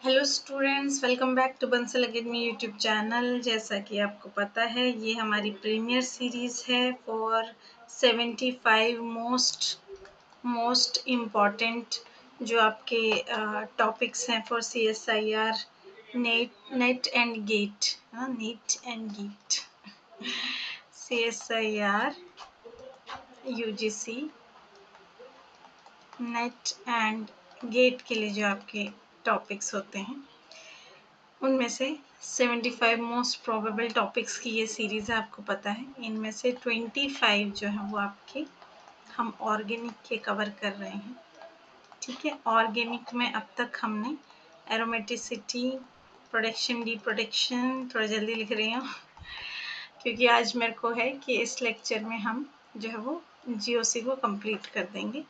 Hello students, welcome back to Bansal academy YouTube channel. जैसा कि आपको पता है, ये हमारी प्रीमियर सीरीज़ है फॉर 75 मोस्ट इम्पॉर्टेंट जो आपके टॉपिक्स हैं for CSIR NET and GATE. NET and GATE CSIR UGC NET and GATE के लिए जो आपके टॉपिक्स होते हैं, उनमें से 75 मोस्ट प्रोबेबल टॉपिक्स की ये सीरीज़ है। आपको पता है, इनमें से 25 जो है वो आपके हम ऑर्गेनिक के कवर कर रहे हैं। ठीक है, ऑर्गेनिक में अब तक हमने एरोमेटिसिटी, प्रोडक्शन, डी प्रोडक्शन, थोड़ा जल्दी लिख रही हूँ क्योंकि आज मेरे को है कि इस लेक्चर में हम जो है वो GOC को कंप्लीट कर देंगे।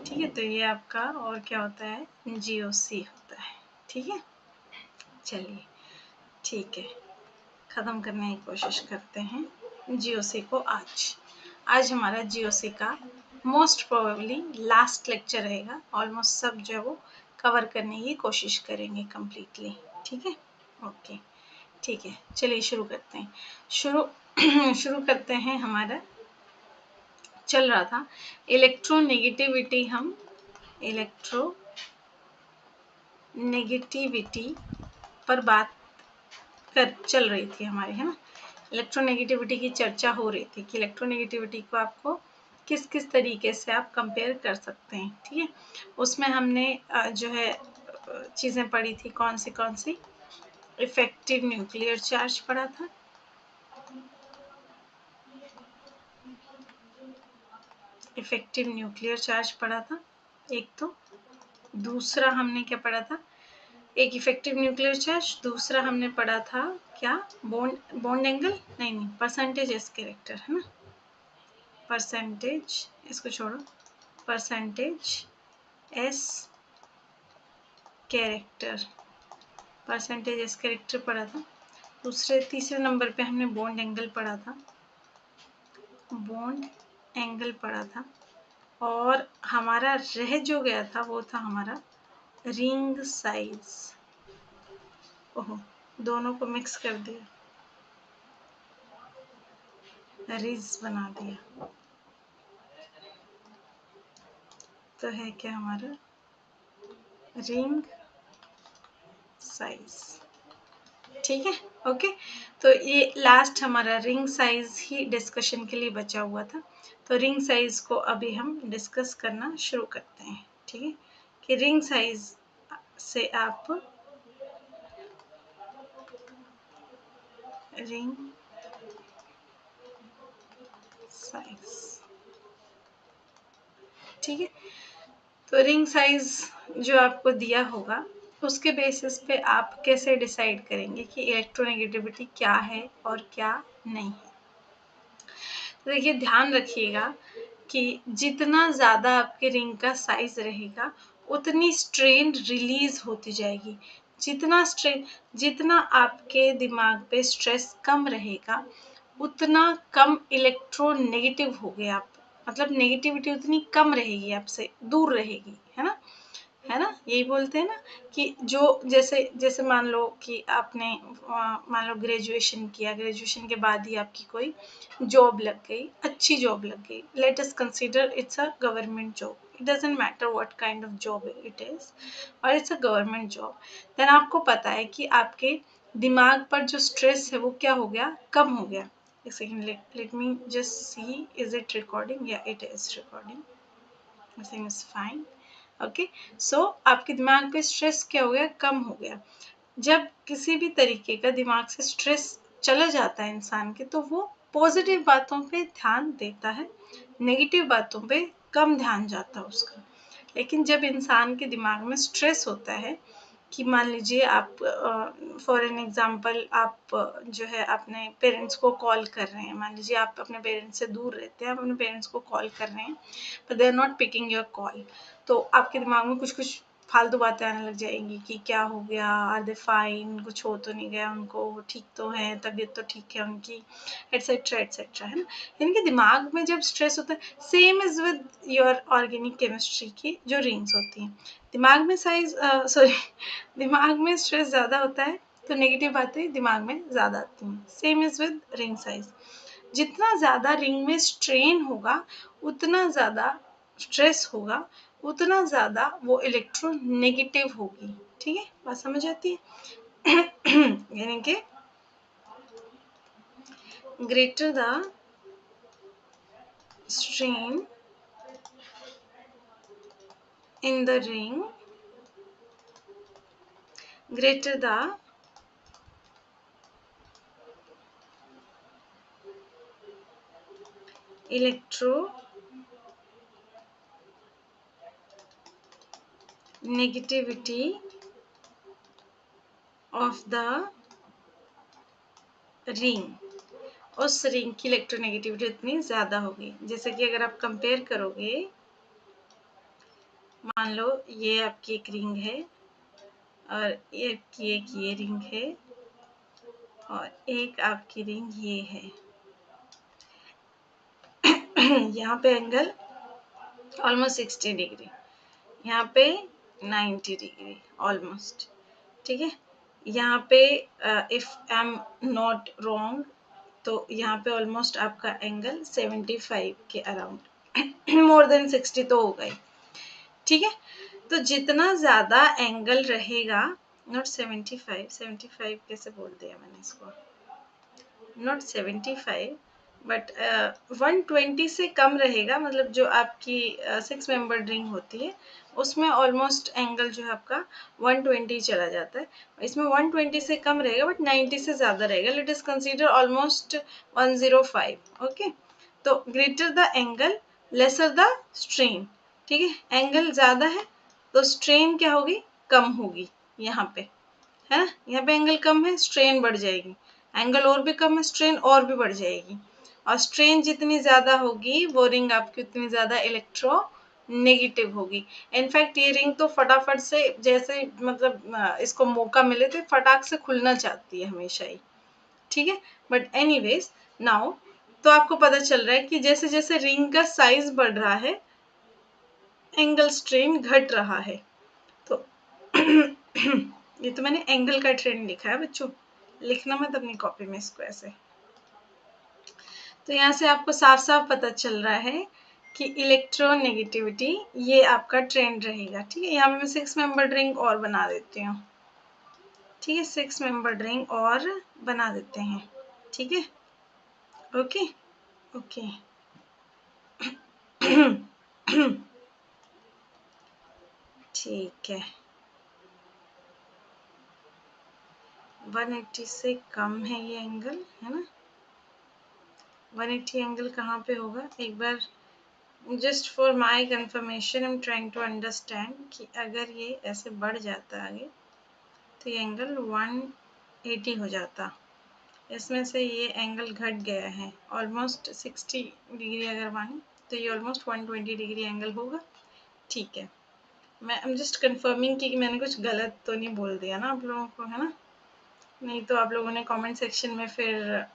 ठीक है, तो ये आपका और क्या होता है, GOC होता है। ठीक है, चलिए ठीक है, ख़त्म करने की कोशिश करते हैं GOC को। आज हमारा GOC का मोस्ट प्रोबेबली लास्ट लेक्चर रहेगा। ऑलमोस्ट सब जो है वो कवर करने की कोशिश करेंगे कम्प्लीटली। ठीक है, ओके, ठीक है, चलिए शुरू करते हैं। शुरू करते हैं। हमारा चल रहा था इलेक्ट्रोनेगेटिविटी। हम इलेक्ट्रोनेगेटिविटी पर बात चल रही थी हमारी, है ना। इलेक्ट्रोनेगेटिविटी की चर्चा हो रही थी कि इलेक्ट्रोनेगेटिविटी को आपको किस किस तरीके से आप कंपेयर कर सकते हैं। ठीक है, उसमें हमने जो है चीज़ें पढ़ी थी। कौन सी इफेक्टिव न्यूक्लियर चार्ज पढ़ा था, इफेक्टिव न्यूक्लियर चार्ज पढ़ा था एक तो। दूसरा हमने क्या पढ़ा था, एक इफेक्टिव न्यूक्लियर चार्ज, दूसरा हमने पढ़ा था क्या, बॉन्ड एंगल, नहीं, परसेंटेज एस कैरेक्टर, है ना। परसेंटेज, इसको छोड़ो, percentage S character, percentage S character पढ़ा था। तीसरे नंबर पे हमने बॉन्ड एंगल पढ़ा था, बॉन्ड एंगल पढ़ा था। और हमारा रह जो गया था वो था हमारा रिंग साइज। ओहो, दोनों को मिक्स कर दिया, रिज बना दिया। तो है क्या हमारा रिंग साइज। ठीक है, ओके। तो ये लास्ट हमारा रिंग साइज ही डिस्कशन के लिए बचा हुआ था। तो रिंग साइज को अभी हम डिस्कस करना शुरू करते हैं। ठीक है, कि रिंग साइज से आप रिंग साइज, ठीक है, तो रिंग साइज जो आपको दिया होगा उसके बेसिस पे आप कैसे डिसाइड करेंगे कि इलेक्ट्रोनेगेटिविटी क्या है और क्या नहीं है। तो देखिए, ध्यान रखिएगा कि जितना ज़्यादा आपके रिंग का साइज रहेगा उतनी स्ट्रेन रिलीज होती जाएगी। जितना आपके दिमाग पे स्ट्रेस कम रहेगा उतना कम इलेक्ट्रोनेगेटिव हो गए आप, मतलब नेगेटिविटी उतनी कम रहेगी, आपसे दूर रहेगी, है ना। यही बोलते हैं ना कि जो जैसे जैसे मान लो कि आपने मान लो ग्रेजुएशन किया, ग्रेजुएशन के बाद ही आपकी कोई जॉब लग गई, अच्छी जॉब लग गई। Let us consider it's a government job, it doesn't matter what kind of job it is, और it's a government job. Then आपको पता है कि आपके दिमाग पर जो स्ट्रेस है वो क्या हो गया, कम हो गया। एक second, let me just see, is it recording, या it is recording, everything is fine, okay. So आपके दिमाग पे स्ट्रेस क्या हो गया, कम हो गया। जब किसी भी तरीके का दिमाग से स्ट्रेस चला जाता है इंसान के, तो वो पॉजिटिव बातों पे ध्यान देता है, नेगेटिव बातों पे कम ध्यान जाता है उसका। लेकिन जब इंसान के दिमाग में स्ट्रेस होता है कि मान लीजिए आप फॉर एन एग्जांपल आप जो है अपने पेरेंट्स को कॉल कर रहे हैं, मान लीजिए आप अपने पेरेंट्स से दूर रहते हैं, आप अपने पेरेंट्स को कॉल कर रहे हैं, but they are not picking your call, तो आपके दिमाग में कुछ कुछ फालतू बातें आने लग जाएंगी कि क्या हो गया, आर दे फाइन, कुछ हो तो नहीं गया उनको, ठीक तो है, तबीयत तो ठीक है उनकी, एटसेट्रा एटसेट्रा, है ना। यानी कि दिमाग में जब स्ट्रेस होता है, same is with your organic chemistry की जो रिंग्स होती हैं, दिमाग में साइज सॉरी दिमाग में स्ट्रेस ज़्यादा होता है तो नेगेटिव बातें दिमाग में ज़्यादा आती हैं। Same is with ring size, जितना ज़्यादा रिंग में स्ट्रेन होगा उतना ज़्यादा स्ट्रेस होगा, उतना ज़्यादा वो इलेक्ट्रोनेगेटिव होगी। ठीक है, बात समझ आती है। यानी कि greater the strain in the ring, greater the electronegativity of the ring, उस रिंग की इलेक्ट्रोनेगेटिविटी उतनी ज़्यादा होगी। जैसे कि अगर आप कंपेयर करोगे, मान लो ये आपकी एक रिंग है और आपकी एक ये रिंग है और एक आपकी रिंग ये है। यहाँ पे एंगल ऑलमोस्ट 60 डिग्री, यहाँ पे 90 डिग्री ऑलमोस्ट। ठीक है, यहाँ पे if I am not wrong तो यहाँ पे ऑलमोस्ट आपका एंगल 75 के अराउंड, मोर देन 60 तो होगा ही। ठीक है, तो जितना ज़्यादा एंगल रहेगा, नॉट 75, 75 कैसे बोल दिया मैंने इसको, नॉट 75 बट 120 से कम रहेगा, मतलब जो आपकी 6 मेंबर रिंग होती है उसमें ऑलमोस्ट एंगल जो है आपका 120 चला जाता है, इसमें 120 से कम रहेगा बट 90 से ज़्यादा रहेगा। Let us consider almost 105। Okay, तो greater the angle lesser the strain. ठीक है, एंगल ज़्यादा है तो स्ट्रेन क्या होगी, कम होगी यहाँ पे, है ना। यहाँ पे एंगल कम है, स्ट्रेन बढ़ जाएगी, एंगल और भी कम है, स्ट्रेन और भी बढ़ जाएगी, और स्ट्रेन जितनी ज़्यादा होगी वो रिंग आपकी उतनी ज़्यादा इलेक्ट्रो नेगेटिव होगी। इनफैक्ट ये रिंग तो फटाफट से, जैसे मतलब इसको मौका मिले तो फटाक से खुलना चाहती है हमेशा ही। ठीक है, बट एनीवेज नाउ तो आपको पता चल रहा है कि जैसे जैसे रिंग का साइज बढ़ रहा है एंगल स्ट्रेन घट रहा है। तो ये तो मैंने एंगल का ट्रेंड लिखा है बच्चों, लिखना मत अपनी कॉपी में इसको ऐसे। तो यहाँ से आपको साफ साफ पता चल रहा है कि इलेक्ट्रोनेगेटिविटी ये आपका ट्रेंड रहेगा। ठीक है, यहाँ पे मैं 6 मेंबर रिंग और बना देती हूँ। ठीक है, 6 मेंबर रिंग और बना देते हैं। ठीक है, ओके ओके। ठीक है, 180 से कम है ये एंगल, है ना। 180 एंगल कहाँ पे होगा, एक बार just for my confirmation I am trying to understand कि अगर ये ऐसे बढ़ जाता आगे तो ये एंगल 180 हो जाता, इसमें से ये एंगल घट गया है ऑलमोस्ट 60 डिग्री, अगर माने तो ये ऑलमोस्ट 120 डिग्री एंगल होगा। ठीक है, मैं आई एम जस्ट कंफर्मिंग कि मैंने कुछ गलत तो नहीं बोल दिया ना आप लोगों को, है ना। नहीं तो आप लोगों ने कमेंट सेक्शन में फिर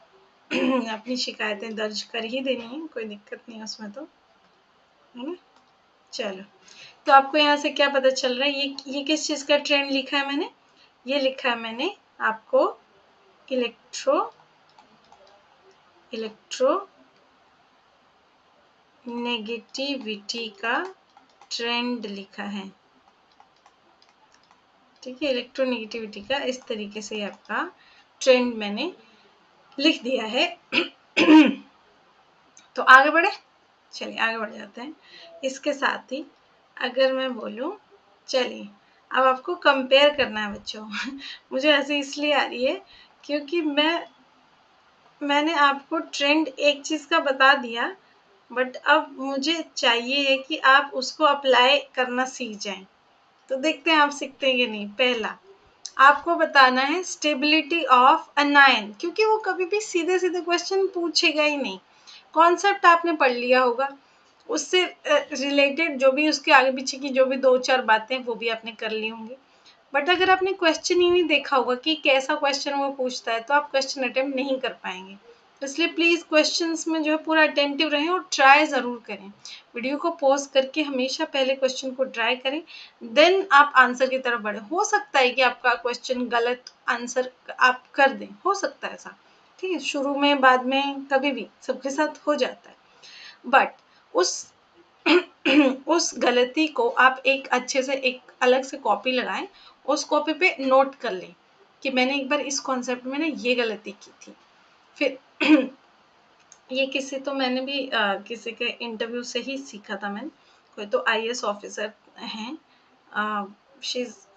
अपनी शिकायतें दर्ज कर ही देनी है, कोई दिक्कत नहीं उसमें तो, है ना। चलो, तो आपको यहाँ से क्या पता चल रहा है, ये किस चीज़ का ट्रेंड लिखा है मैंने, ये लिखा है मैंने आपको इलेक्ट्रो नेगेटिविटी का ट्रेंड लिखा है। ठीक है, इलेक्ट्रोनेगेटिविटी का इस तरीके से आपका ट्रेंड मैंने लिख दिया है। तो आगे बढ़े, चलिए आगे बढ़ जाते हैं। इसके साथ ही अगर मैं बोलूँ, चलिए अब आपको कंपेयर करना है बच्चों। मुझे हंसी इसलिए आ रही है क्योंकि मैंने आपको ट्रेंड एक चीज़ का बता दिया, बट अब मुझे चाहिए है कि आप उसको अप्लाई करना सीख जाएं। तो देखते हैं आप सीखते हैं कि नहीं। पहला आपको बताना है स्टेबिलिटी ऑफ अनायन, क्योंकि वो कभी भी सीधे सीधे क्वेश्चन पूछेगा ही नहीं। कॉन्सेप्ट आपने पढ़ लिया होगा, उससे रिलेटेड जो भी उसके आगे पीछे की जो भी 2-4 बातें वो भी आपने कर ली होंगी। बट अगर आपने क्वेश्चन ही नहीं देखा होगा कि कैसा क्वेश्चन वो पूछता है तो आप क्वेश्चन अटेम्प्ट नहीं कर पाएंगे। तो इसलिए प्लीज क्वेश्चंस में जो है पूरा अटेंटिव रहें और ट्राई जरूर करें। वीडियो को पॉज करके हमेशा पहले क्वेश्चन को ट्राई करें, देन आप आंसर की तरफ बढ़े। हो सकता है कि आपका क्वेश्चन गलत आंसर आप कर दें, हो सकता है ऐसा, ठीक है, शुरू में बाद में कभी भी सबके साथ हो जाता है। बट उस उस गलती को आप एक अच्छे से एक अलग से कॉपी लगाएं, उस कॉपी पे नोट कर लें कि मैंने एक बार इस कॉन्सेप्ट में ना ये गलती की थी। फिर ये किसी तो मैंने भी किसी के इंटरव्यू से ही सीखा था मैंने। कोई तो आईएएस ऑफिसर हैं,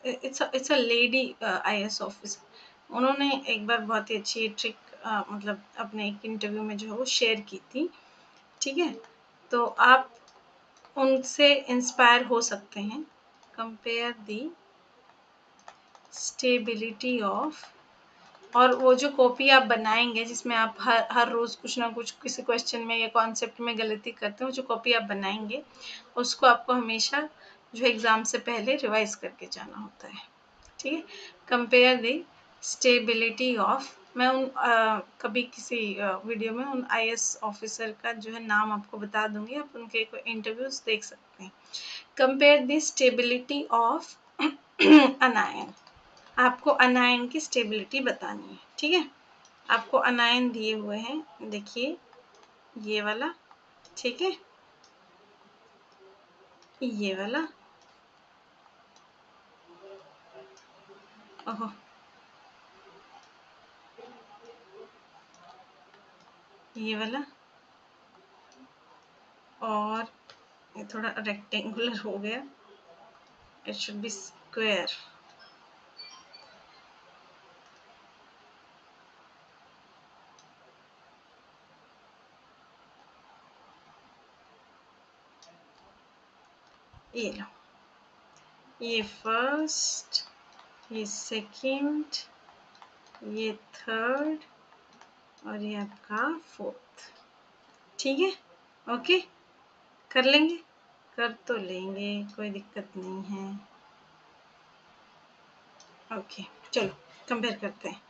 it's a lady IAS officer. उन्होंने एक बार बहुत ही अच्छी ट्रिक मतलब अपने एक इंटरव्यू में जो है वो शेयर की थी, ठीक है। तो आप उनसे इंस्पायर हो सकते हैं। कंपेयर दी स्टेबिलिटी ऑफ, और वो जो कॉपी आप बनाएंगे जिसमें आप हर रोज कुछ ना कुछ किसी क्वेश्चन में या कॉन्सेप्ट में गलती करते हो, जो कॉपी आप बनाएंगे उसको आपको हमेशा जो एग्जाम से पहले रिवाइज करके जाना होता है, ठीक है। कंपेयर द स्टेबिलिटी ऑफ, मैं उन कभी किसी वीडियो में उन आईएएस ऑफिसर का जो है नाम आपको बता दूंगी, आप उनके इंटरव्यूज देख सकते हैं। कंपेयर द स्टेबिलिटी ऑफ अनायन, आपको अनायन की स्टेबिलिटी बतानी है, ठीक है। आपको अनायन दिए हुए हैं, देखिए ये वाला, ठीक है, ये वाला, ओहो, ये वाला, और ये थोड़ा रेक्टेंगुलर हो गया, इट शुड बी स्क्वायर। ये लो, ये फर्स्ट, ये सेकंड, ये थर्ड, और ये आपका फोर्थ, ठीक है। ओके, कर लेंगे, कर तो लेंगे, कोई दिक्कत नहीं है। ओके, चलो कंपेयर करते हैं।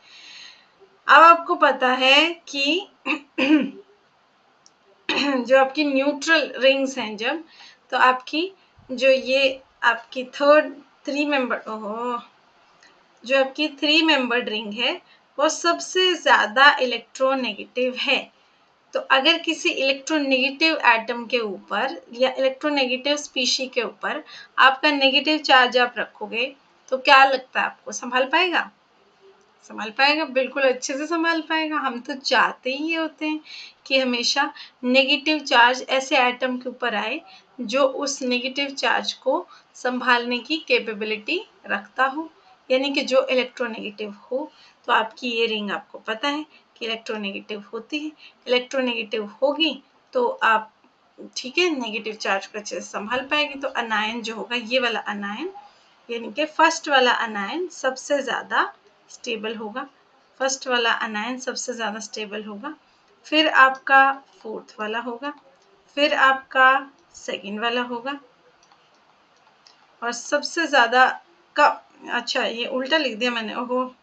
अब आपको पता है कि जो आपकी न्यूट्रल रिंग्स हैं, जब तो आपकी जो ये आपकी थ्री मेंबर, ओहो, जो आपकी 3 मेंबर्ड रिंग है वो सबसे ज्यादा इलेक्ट्रोनेगेटिव है। तो अगर किसी इलेक्ट्रोनेगेटिव एटम के ऊपर या इलेक्ट्रोनेगेटिव स्पीशी के ऊपर आपका नेगेटिव चार्ज आप रखोगे तो क्या लगता है आपको, संभाल पाएगा? संभाल पाएगा, बिल्कुल अच्छे से संभाल पाएगा। हम तो चाहते ही होते हैं कि हमेशा नेगेटिव चार्ज ऐसे एटम के ऊपर आए जो उस नेगेटिव चार्ज को संभालने की कैपेबिलिटी रखता हो, यानी कि जो इलेक्ट्रोनेगेटिव हो। तो आपकी ये रिंग आपको पता है कि इलेक्ट्रोनेगेटिव होती है, इलेक्ट्रोनेगेटिव होगी तो आप, ठीक है, नेगेटिव चार्ज को अच्छे से संभाल पाएगी। तो अनायन जो होगा, ये वाला अनायन, यानी कि फर्स्ट वाला अनायन सबसे ज्यादा स्टेबल होगा, फर्स्ट वाला अनायन सबसे ज्यादा स्टेबल होगा, फिर आपका फोर्थ वाला होगा, फिर आपका सेकंड वाला होगा, और सबसे ज्यादा का, अच्छा ये उल्टा लिख दिया मैंने, ओहो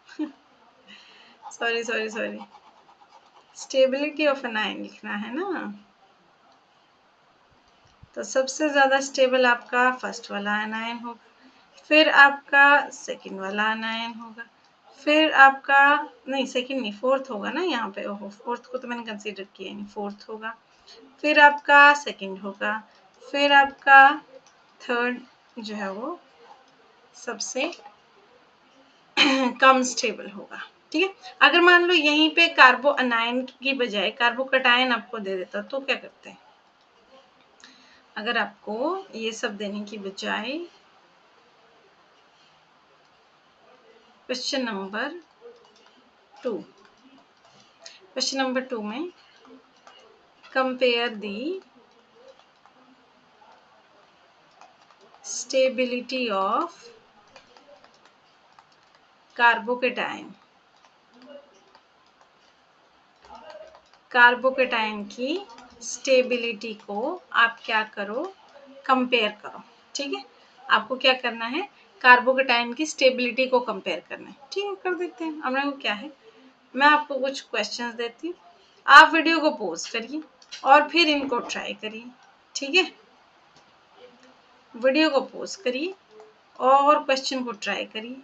sorry sorry sorry, stability of अनायन लिखना है ना। तो सबसे ज्यादा स्टेबल आपका फर्स्ट वाला अनायन होगा, फिर आपका सेकंड वाला अनायन होगा, फिर आपका, नहीं सेकंड नहीं, फोर्थ होगा ना यहाँ पे, ओहो फोर्थ को तो मैंने कंसीडर किया नहीं, फोर्थ होगा, फिर आपका सेकंड होगा, फिर आपका थर्ड जो है वो सबसे कम स्टेबल होगा, ठीक है। अगर मान लो यहीं पे कार्बो अनायन की बजाय कार्बो कटायन आपको दे देता तो क्या करते हैं? अगर आपको ये सब देने की बजाय क्वेश्चन नंबर 2, क्वेश्चन नंबर 2 में compare the stability of carbocation, carbocation की स्टेबिलिटी को आप क्या करो, कंपेयर करो। ठीक है, आपको क्या करना है, कार्बोकेटाइन की स्टेबिलिटी को कंपेयर करना है। ठीक है, कर देते हैं। अपने को क्या है, मैं आपको कुछ क्वेश्चंस देती हूँ, आप वीडियो को पॉज करिए और फिर इनको ट्राई करिए। ठीक है, वीडियो को पॉज करिए और क्वेश्चन को ट्राई करिए।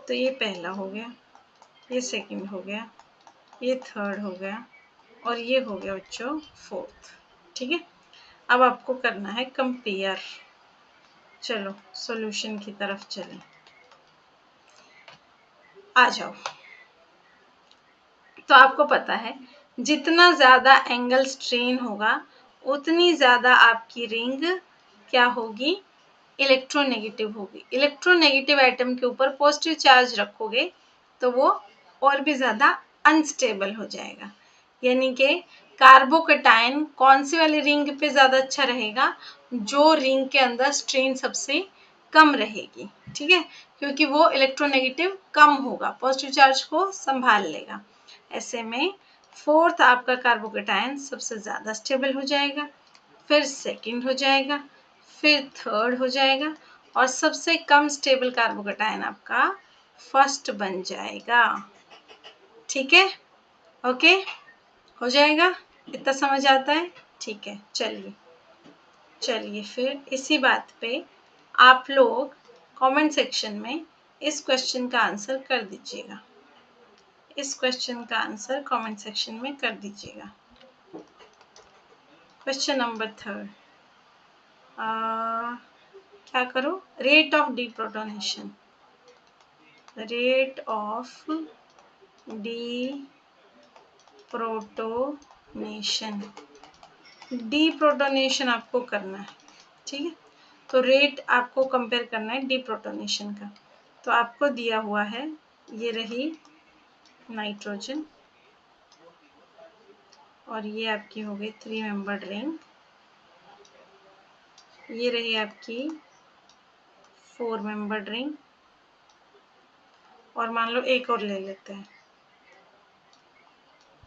तो ये पहला हो गया, ये सेकंड हो गया, ये थर्ड हो गया और ये हो गया बच्चों फोर्थ। ठीक है, अब आपको करना है कंपेयर। चलो सॉल्यूशन की तरफ चलें, आ जाओ। तो आपको पता है जितना ज़्यादा एंगल स्ट्रेन होगा उतनी ज़्यादा आपकी रिंग क्या होगी, इलेक्ट्रोनेगेटिव होगी। इलेक्ट्रोनेगेटिव एटम के ऊपर पॉजिटिव चार्ज रखोगे तो वो और भी ज़्यादा अनस्टेबल हो जाएगा। यानी कि कार्बोकेटाइन कौन सी वाली रिंग पे ज़्यादा अच्छा रहेगा, जो रिंग के अंदर स्ट्रेन सबसे कम रहेगी। ठीक है, क्योंकि वो इलेक्ट्रोनेगेटिव कम होगा, पॉजिटिव चार्ज को संभाल लेगा। ऐसे में फोर्थ आपका कार्बोकेटाइन सबसे ज़्यादा स्टेबल हो जाएगा, फिर सेकंड हो जाएगा, फिर थर्ड हो जाएगा और सबसे कम स्टेबल कार्बोकेटाइन आपका फर्स्ट बन जाएगा। ठीक है, ओके, हो जाएगा, इतना समझ आता है। ठीक है, चलिए चलिए फिर इसी बात पे आप लोग कमेंट सेक्शन में इस क्वेश्चन का आंसर कर दीजिएगा। इस क्वेश्चन का आंसर कमेंट सेक्शन में कर दीजिएगा। क्वेश्चन नंबर थर्ड, क्या करो, rate of deprotonation. Rate of deprotonation, deprotonation आपको करना है। ठीक है, तो रेट आपको कंपेयर करना है डीप्रोटोनेशन का। तो आपको दिया हुआ है, ये रही नाइट्रोजन और ये आपकी हो गई 3 मेंबर्ड रिंग, ये रही आपकी 4 मेंबर्ड रिंग और मान लो एक और ले लेते हैं,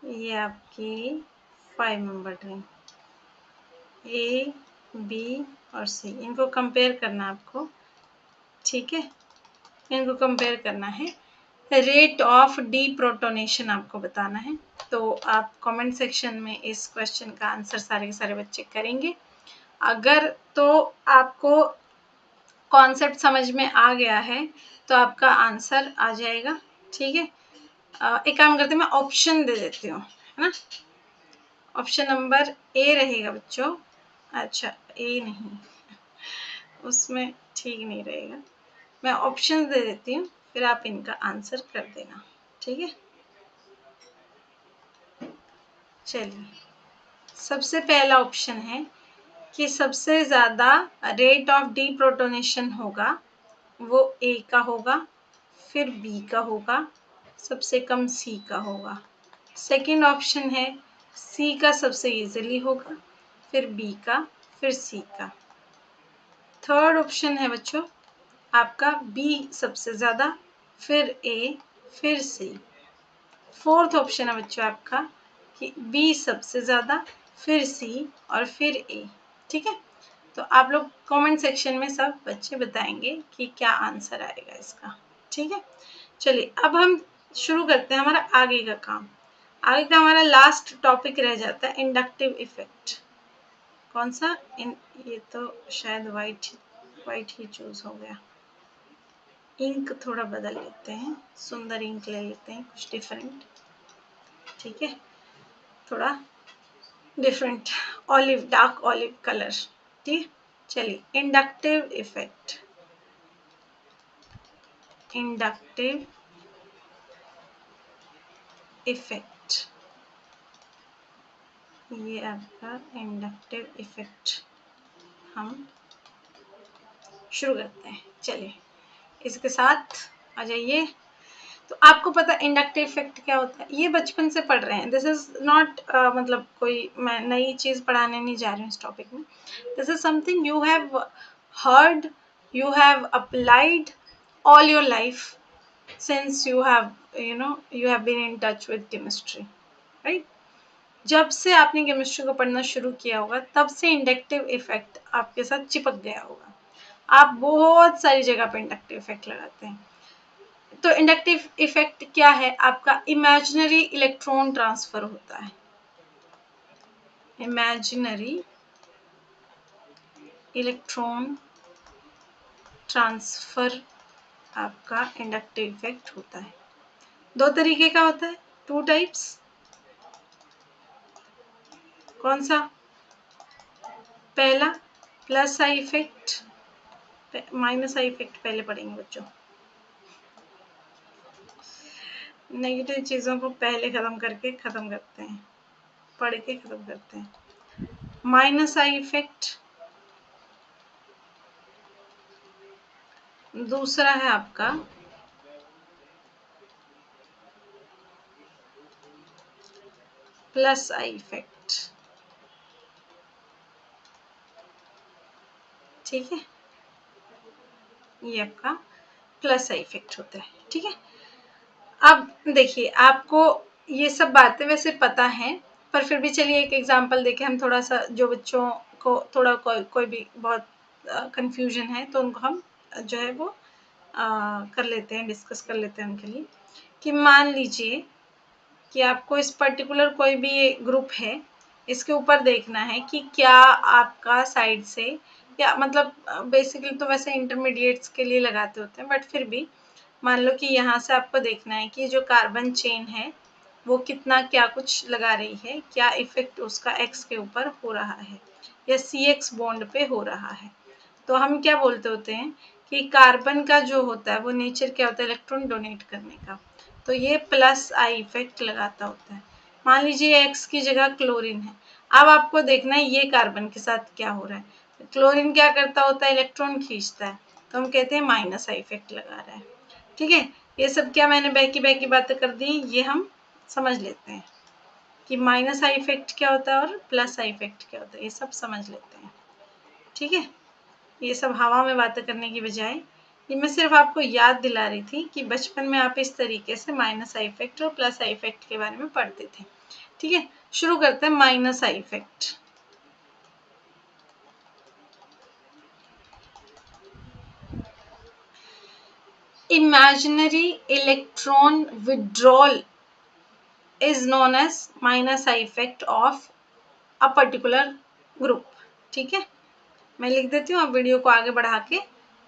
ये आपकी 5 मेंबर्ड रिंग, ए बी और सी, इनको कंपेयर करना आपको। ठीक है, इनको कंपेयर करना है, रेट ऑफ डीप्रोटोनेशन आपको बताना है। तो आप कमेंट सेक्शन में इस क्वेश्चन का आंसर सारे के सारे बच्चे करेंगे। अगर तो आपको कॉन्सेप्ट समझ में आ गया है तो आपका आंसर आ जाएगा। ठीक है, एक काम करते हैं, मैं ऑप्शन दे देती हूँ, है ना। ऑप्शन नंबर ए रहेगा बच्चों, अच्छा ए नहीं, उसमें ठीक नहीं रहेगा, मैं ऑप्शन दे देती हूँ, फिर आप इनका आंसर कर देना। ठीक है, चलिए सबसे पहला ऑप्शन है कि सबसे ज़्यादा रेट ऑफ डीप्रोटोनेशन होगा वो ए का होगा, फिर बी का होगा, सबसे कम सी का होगा। सेकंड ऑप्शन है सी का सबसे इजीली होगा, फिर बी का, फिर सी का। थर्ड ऑप्शन है बच्चों आपका बी सबसे ज़्यादा, फिर ए, फिर सी। फोर्थ ऑप्शन है बच्चों आपका कि बी सबसे ज़्यादा, फिर सी और फिर ए। ठीक है, तो आप लोग कमेंट सेक्शन में सब बच्चे बताएंगे कि क्या आंसर आएगा इसका। ठीक है, चलिए अब हम शुरू करते हैं हमारा आगे का काम। आगे का हमारा लास्ट टॉपिक रह जाता है इंडक्टिव इफेक्ट। कौन सा ये तो शायद वाइट ही चूज हो गया। इंक थोड़ा बदल लेते हैं, सुंदर इंक ले लेते हैं कुछ डिफरेंट। ठीक है, थोड़ा different olive, dark olive colour. ठीक, चलिए इंडक्टिव इफेक्ट, इंडक्टिव इफेक्ट, ये आपका इंडक्टिव इफेक्ट हम शुरू करते हैं। चलिए इसके साथ आ जाइए, तो आपको पता है इंडक्टिव इफेक्ट क्या होता है, ये बचपन से पढ़ रहे हैं। दिस इज नॉट मतलब कोई मैं नई चीज पढ़ाने नहीं जा रही हूँ इस टॉपिक में। This is something you have heard, you have applied all your life since you have you have been in touch with chemistry, right? जब से आपने केमिस्ट्री को पढ़ना शुरू किया होगा तब से इंडक्टिव इफेक्ट आपके साथ चिपक गया होगा। आप बहुत सारी जगह पे इंडक्टिव इफेक्ट लगाते हैं। तो इंडक्टिव इफेक्ट क्या है? आपका इमेजिनरी इलेक्ट्रॉन ट्रांसफर होता है। इमेजिनरी इलेक्ट्रॉन ट्रांसफर आपका इंडक्टिव इफेक्ट होता है। दो तरीके का होता है, टू टाइप्स। कौन सा? पहला plus I effect, minus I effect पहले पढ़ेंगे बच्चों। नेगेटिव चीजों को पहले खत्म करके खत्म करते हैं, पढ़ के खत्म करते हैं। माइनस आई इफेक्ट दूसरा है आपका प्लस आई इफेक्ट। ठीक है, ये आपका प्लस आई इफेक्ट होता है। ठीक है, अब देखिए आपको ये सब बातें वैसे पता है, पर फिर भी चलिए एक एग्जांपल देके हम थोड़ा सा, जो बच्चों को थोड़ा कोई भी बहुत कंफ्यूजन है तो उनको हम जो है वो कर लेते हैं, डिस्कस कर लेते हैं उनके लिए। कि मान लीजिए कि आपको इस पर्टिकुलर कोई भी ग्रुप है, इसके ऊपर देखना है कि क्या आपका साइड से, या मतलब बेसिकली तो वैसे इंटरमीडिएट्स के लिए लगाते होते हैं, बट फिर भी मान लो कि यहाँ से आपको देखना है कि जो कार्बन चेन है वो कितना क्या कुछ लगा रही है, क्या इफेक्ट उसका एक्स के ऊपर हो रहा है या सी एक्स बॉन्ड पे हो रहा है। तो हम क्या बोलते होते हैं कि कार्बन का जो होता है वो नेचर क्या होता है, इलेक्ट्रॉन डोनेट करने का। तो ये प्लस आई इफेक्ट लगाता होता है। मान लीजिए एक्स की जगह क्लोरीन है, अब आपको देखना है ये कार्बन के साथ क्या हो रहा है। क्लोरीन क्या करता होता है, इलेक्ट्रॉन खींचता है, तो हम कहते हैं माइनस आई इफेक्ट लगा रहा है। ठीक है, ये सब क्या मैंने बहकी बहकी बातें कर दी, ये हम समझ लेते हैं कि माइनस आई इफेक्ट क्या होता है और प्लस आई इफेक्ट क्या होता है, ये सब समझ लेते हैं। ठीक है, ये सब हवा में बातें करने की बजाय ये मैं सिर्फ आपको याद दिला रही थी कि बचपन में आप इस तरीके से माइनस आई इफेक्ट और प्लस आई इफेक्ट के बारे में पढ़ते थे। ठीक है, शुरू करते हैं minus I effect. Imaginary electron withdrawal is known as minus I effect of a particular group। ठीक है, मैं लिख देती हूँ, आप वीडियो को आगे बढ़ा के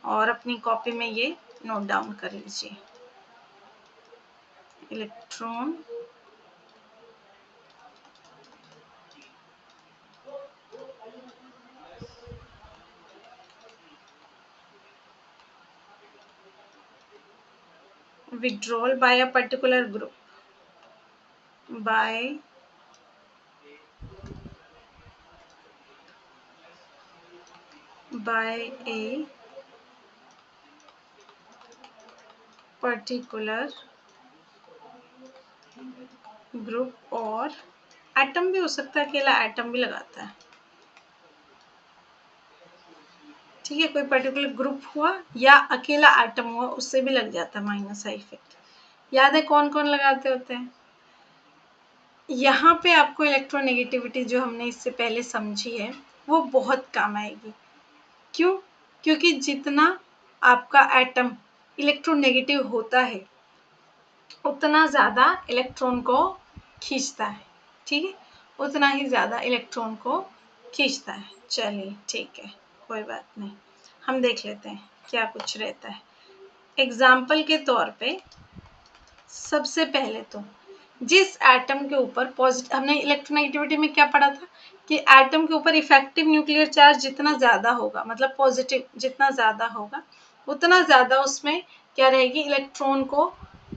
और अपनी कॉपी में ये नोट डाउन कर लीजिए। Electron withdrawal by a particular group by a particular group और एटम भी हो सकता है, अकेला एटम भी लगाता है। ठीक है, कोई पर्टिकुलर ग्रुप हुआ या अकेला एटम हुआ, उससे भी लग जाता है माइनस आई इफेक्ट। याद है कौन कौन लगाते होते हैं? यहाँ पे आपको इलेक्ट्रोनेगेटिविटी जो हमने इससे पहले समझी है वो बहुत काम आएगी। क्यों? क्योंकि जितना आपका एटम इलेक्ट्रोनेगेटिव होता है उतना ज़्यादा इलेक्ट्रॉन को खींचता है। ठीक है, उतना ही ज़्यादा इलेक्ट्रॉन को खींचता है। चलिए ठीक है, कोई बात नहीं, हम देख लेते हैं क्या कुछ रहता है। एग्जाम्पल के तौर पे सबसे पहले तो जिस एटम के ऊपर पॉजिटिव, हमने इलेक्ट्रोनेगेटिविटी में क्या पढ़ा था कि एटम के ऊपर इफेक्टिव न्यूक्लियर चार्ज जितना ज़्यादा होगा, मतलब पॉजिटिव जितना ज़्यादा होगा उतना ज़्यादा उसमें क्या रहेगी, इलेक्ट्रॉन को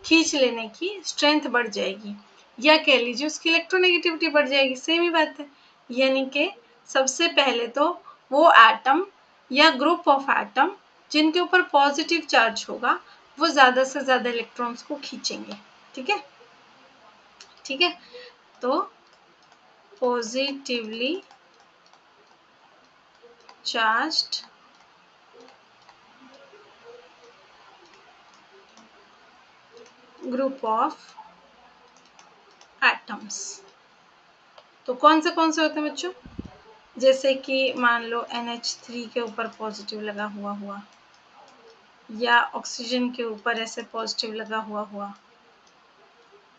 खींच लेने की स्ट्रेंथ बढ़ जाएगी, या कह लीजिए उसकी इलेक्ट्रोनेगेटिविटी बढ़ जाएगी। सेम ही बात है, यानी कि सबसे पहले तो वो एटम या ग्रुप ऑफ एटम जिनके ऊपर पॉजिटिव चार्ज होगा वो ज़्यादा से ज़्यादा इलेक्ट्रॉन्स को खींचेंगे। ठीक है, ठीक है। तो positively charged group of atoms, तो कौन से होते हैं बच्चों? जैसे कि मान लो NH3 के ऊपर पॉजिटिव लगा हुआ या ऑक्सीजन के ऊपर ऐसे पॉजिटिव लगा हुआ,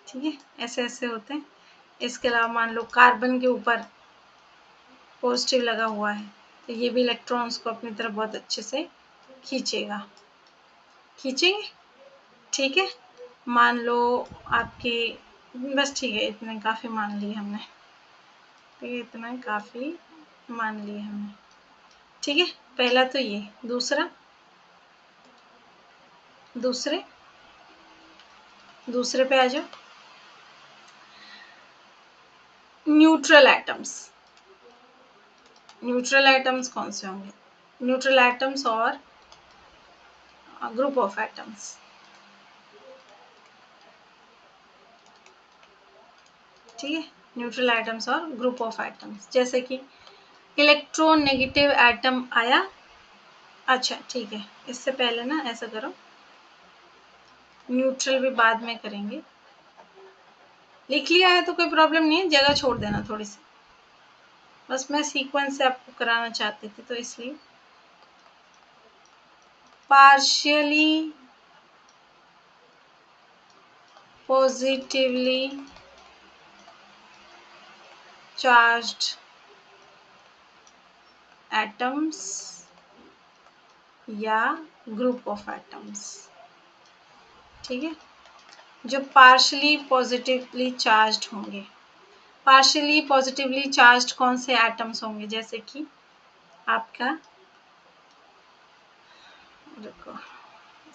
ठीक है, ऐसे ऐसे होते हैं। इसके अलावा मान लो कार्बन के ऊपर पॉजिटिव लगा हुआ है, तो ये भी इलेक्ट्रॉन्स को अपनी तरफ बहुत अच्छे से खींचेगा, खींचेंगे। ठीक है, मान लो आपके, बस ठीक है, इतने काफ़ी मान लिए हमने, ठीक है, इतना काफ़ी मान लिए हमने। ठीक है, पहला तो ये, दूसरा, दूसरे पे आ जाओ। न्यूट्रल एटम्स, न्यूट्रल एटम्स कौन से होंगे? न्यूट्रल एटम्स और ग्रुप ऑफ एटम्स, ठीक है, न्यूट्रल एटम्स और ग्रुप ऑफ एटम्स, जैसे कि इलेक्ट्रोनेगेटिव एटम आया। अच्छा ठीक है, इससे पहले ना ऐसा करो, न्यूट्रल भी बाद में करेंगे। लिख लिया है तो कोई प्रॉब्लम नहीं है, जगह छोड़ देना थोड़ी सी, बस मैं सीक्वेंस से आपको कराना चाहती थी तो इसलिए। पार्शियली पॉजिटिवली चार्ज्ड एटम्स या ग्रुप ऑफ एटम्स, ठीक है, जो पार्शियली पॉजिटिवली चार्ज्ड होंगे। पार्शियली पॉजिटिवली चार्ज्ड कौन से एटम्स होंगे? जैसे कि आपका, देखो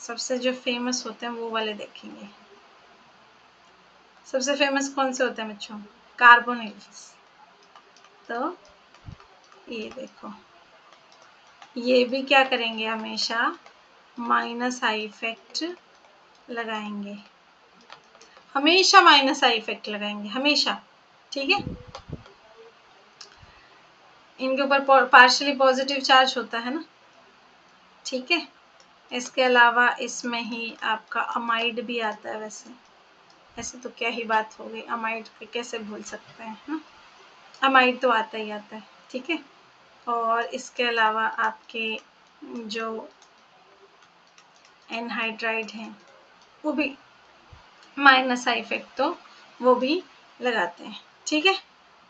सबसे जो फेमस होते हैं वो वाले देखेंगे। सबसे फेमस कौन से होते हैं बच्चों? कार्बोनिल्स। तो ये देखो, ये भी क्या करेंगे, हमेशा माइनस आई इफेक्ट लगाएंगे, हमेशा माइनस आई इफेक्ट लगाएंगे, हमेशा। ठीक है, इनके ऊपर पार्शियली पॉजिटिव चार्ज होता है ना, ठीक है। इसके अलावा इसमें ही आपका अमाइड भी आता है। वैसे ऐसे तो क्या ही बात हो गई, अमाइड को कैसे भूल सकते हैं ना, अमाइड तो आता ही आता है, ठीक है। और इसके अलावा आपके जो एनहाइड्राइड हैं वो भी माइनस आई इफेक्ट तो वो भी लगाते हैं, ठीक है।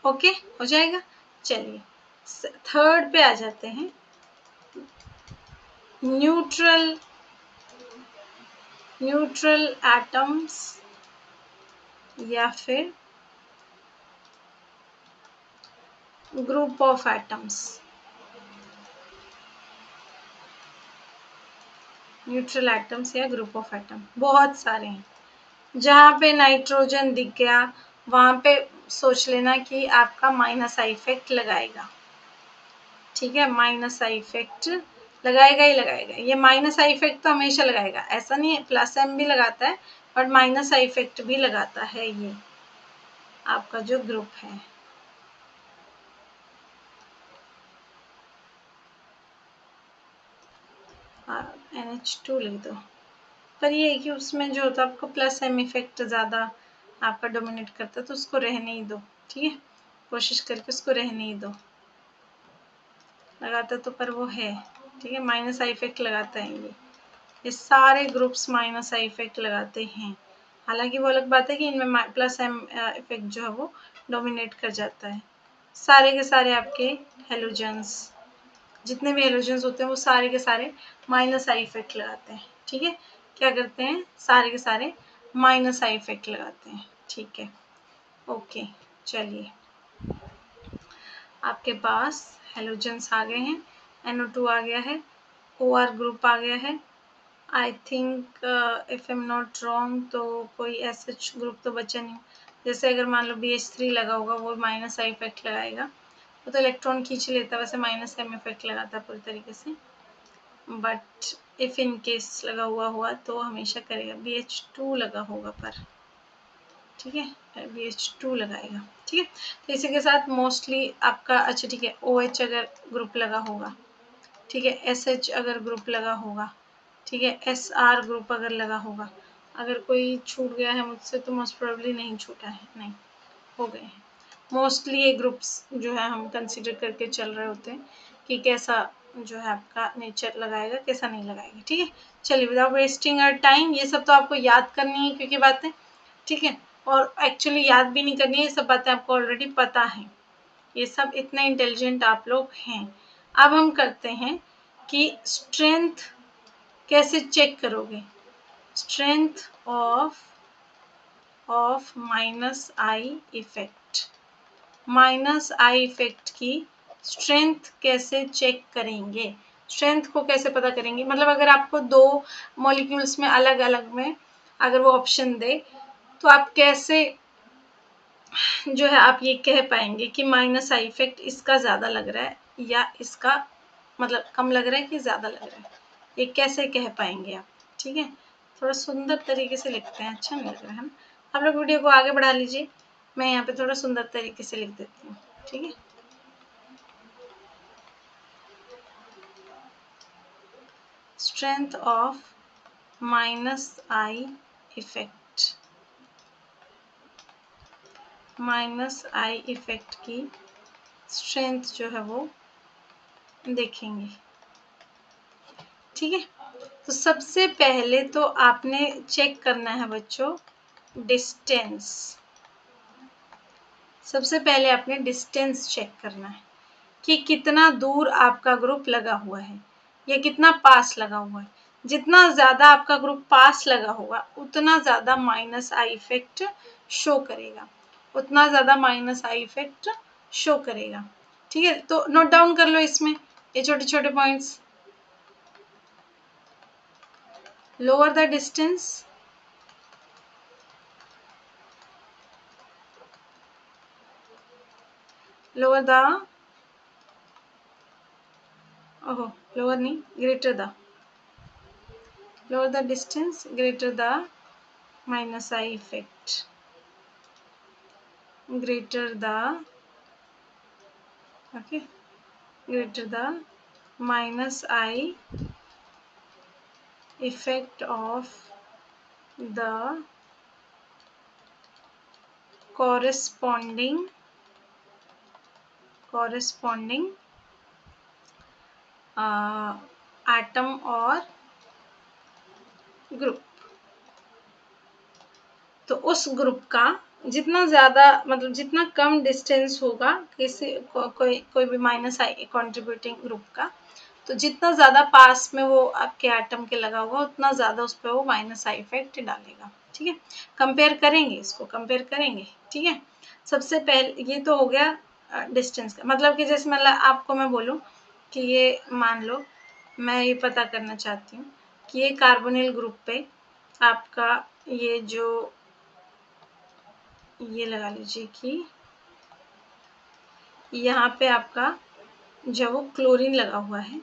ओके, हो जाएगा। चलिए थर्ड पे आ जाते हैं, न्यूट्रल एटम्स या फिर group of atoms. Neutral atoms या ग्रुप ऑफ एटम बहुत सारे हैं, जहाँ पे नाइट्रोजन दिख गया वहाँ पे सोच लेना कि आपका माइनस आई इफेक्ट लगाएगा, ठीक है, माइनस आई इफेक्ट लगाएगा ही लगाएगा। ये माइनस आई इफेक्ट तो हमेशा लगाएगा, ऐसा नहीं है, प्लस एम भी लगाता है बट माइनस आई इफेक्ट भी लगाता है ये आपका जो ग्रुप है। NH2 लिख दो, पर ये है कि उसमें जो होता है आपको प्लस एम इफेक्ट ज़्यादा आपका डोमिनेट करता है, तो उसको रहने ही दो, ठीक है, कोशिश करके उसको रहने ही दो। लगाता तो पर वो है, ठीक है, माइनस आई इफेक्ट लगाता है ये सारे ग्रुप्स माइनस आई इफेक्ट लगाते हैं। हालांकि वो अलग बात है कि इनमें प्लस एम इफेक्ट जो है वो डोमिनेट कर जाता है। सारे के सारे आपके हेलोजेंस, जितने भी हेलोजेंस होते हैं वो सारे के सारे माइनस आई इफेक्ट लगाते हैं, ठीक है। क्या करते हैं, सारे के सारे माइनस आई इफेक्ट लगाते हैं, ठीक है। ओके, चलिए आपके पास हेलोजेंस आ गए हैं, NO2 आ गया है, OR ग्रुप आ गया है। I think if I am not wrong तो कोई SH ग्रुप तो बचा नहीं। जैसे अगर मान लो BH3 लगा होगा, वो माइनस आई इफेक्ट लगाएगा, वो तो इलेक्ट्रॉन खींच लेता है, वैसे माइनस एम इफेक्ट लगाता है पूरी तरीके से। बट इफ इन केस लगा हुआ हुआ तो हमेशा करेगा BH2 लगा होगा पर, ठीक है, BH2 लगाएगा, ठीक है। तो इसी के साथ मोस्टली आपका, अच्छा ठीक है, OH अगर ग्रुप लगा होगा, ठीक है, SH अगर ग्रुप लगा होगा, ठीक है, SR ग्रुप अगर लगा होगा, अगर कोई छूट गया है मुझसे तो मोस्ट प्रोबेबली नहीं छूटा है, नहीं, हो गए हैं। मोस्टली ये ग्रुप्स जो है हम कंसिडर करके चल रहे होते हैं कि कैसा जो है आपका नेचर लगाएगा, कैसा नहीं लगाएगा, ठीक है। चलिए, विदाउट वेस्टिंग आवर टाइम, ये सब तो आपको याद करनी है क्योंकि बातें, ठीक है, और एक्चुअली याद भी नहीं करनी है, ये सब बातें आपको ऑलरेडी पता है, ये सब इतने इंटेलिजेंट आप लोग हैं। अब हम करते हैं कि स्ट्रेंथ कैसे चेक करोगे, strength of minus I effect, minus I effect की स्ट्रेंथ कैसे चेक करेंगे, स्ट्रेंथ को कैसे पता करेंगे, मतलब अगर आपको दो मॉलिक्यूल्स में अलग अलग में अगर वो ऑप्शन दे तो आप कैसे जो है आप ये कह पाएंगे कि माइनस आई इफेक्ट इसका ज़्यादा लग रहा है या इसका मतलब कम लग रहा है कि ज़्यादा लग रहा है, ये कैसे कह पाएंगे आप, ठीक है। थोड़ा सुंदर तरीके से लिखते हैं, अच्छा नहीं लग रहा है ना। आप लोग वीडियो को आगे बढ़ा लीजिए, मैं यहाँ पे थोड़ा सुंदर तरीके से लिख देती हूँ, ठीक है। Strength of minus I effect, minus I effect की स्ट्रेंथ जो है वो देखेंगे, ठीक है। तो सबसे पहले तो आपने चेक करना है बच्चों डिस्टेंस, सबसे पहले आपने डिस्टेंस चेक करना है कि कितना दूर आपका ग्रुप लगा हुआ है या कितना पास लगा हुआ है। जितना ज़्यादा आपका ग्रुप पास लगा होगा उतना ज़्यादा माइनस आई इफेक्ट शो करेगा, उतना ज़्यादा माइनस आई इफेक्ट शो करेगा, ठीक है। तो नोट डाउन कर लो इसमें ये छोटे छोटे points. Lower the distance, lower the, oh lower नहीं, greater the, lower the distance, greater the minus I effect, greater the, okay, greater the minus I effect of the corresponding atom or group। तो उस group का जितना ज़्यादा मतलब जितना कम distance होगा किसी कोई भी माइनस आई कंट्रीब्यूटिंग ग्रुप का, तो जितना ज़्यादा पास में वो आपके एटम के लगा होगा उतना ज़्यादा उस पर वो माइनस आई इफेक्ट डालेगा, ठीक है। कंपेयर करेंगे, इसको कंपेयर करेंगे, ठीक है। सबसे पहले ये तो हो गया डिस्टेंस का, मतलब कि जैसे मतलब आपको मैं बोलूँ कि ये मान लो मैं ये पता करना चाहती हूँ कि ये कार्बोनिल ग्रुप पे आपका ये जो ये लगा लीजिए कि यहाँ पे आपका जब वो क्लोरीन लगा हुआ है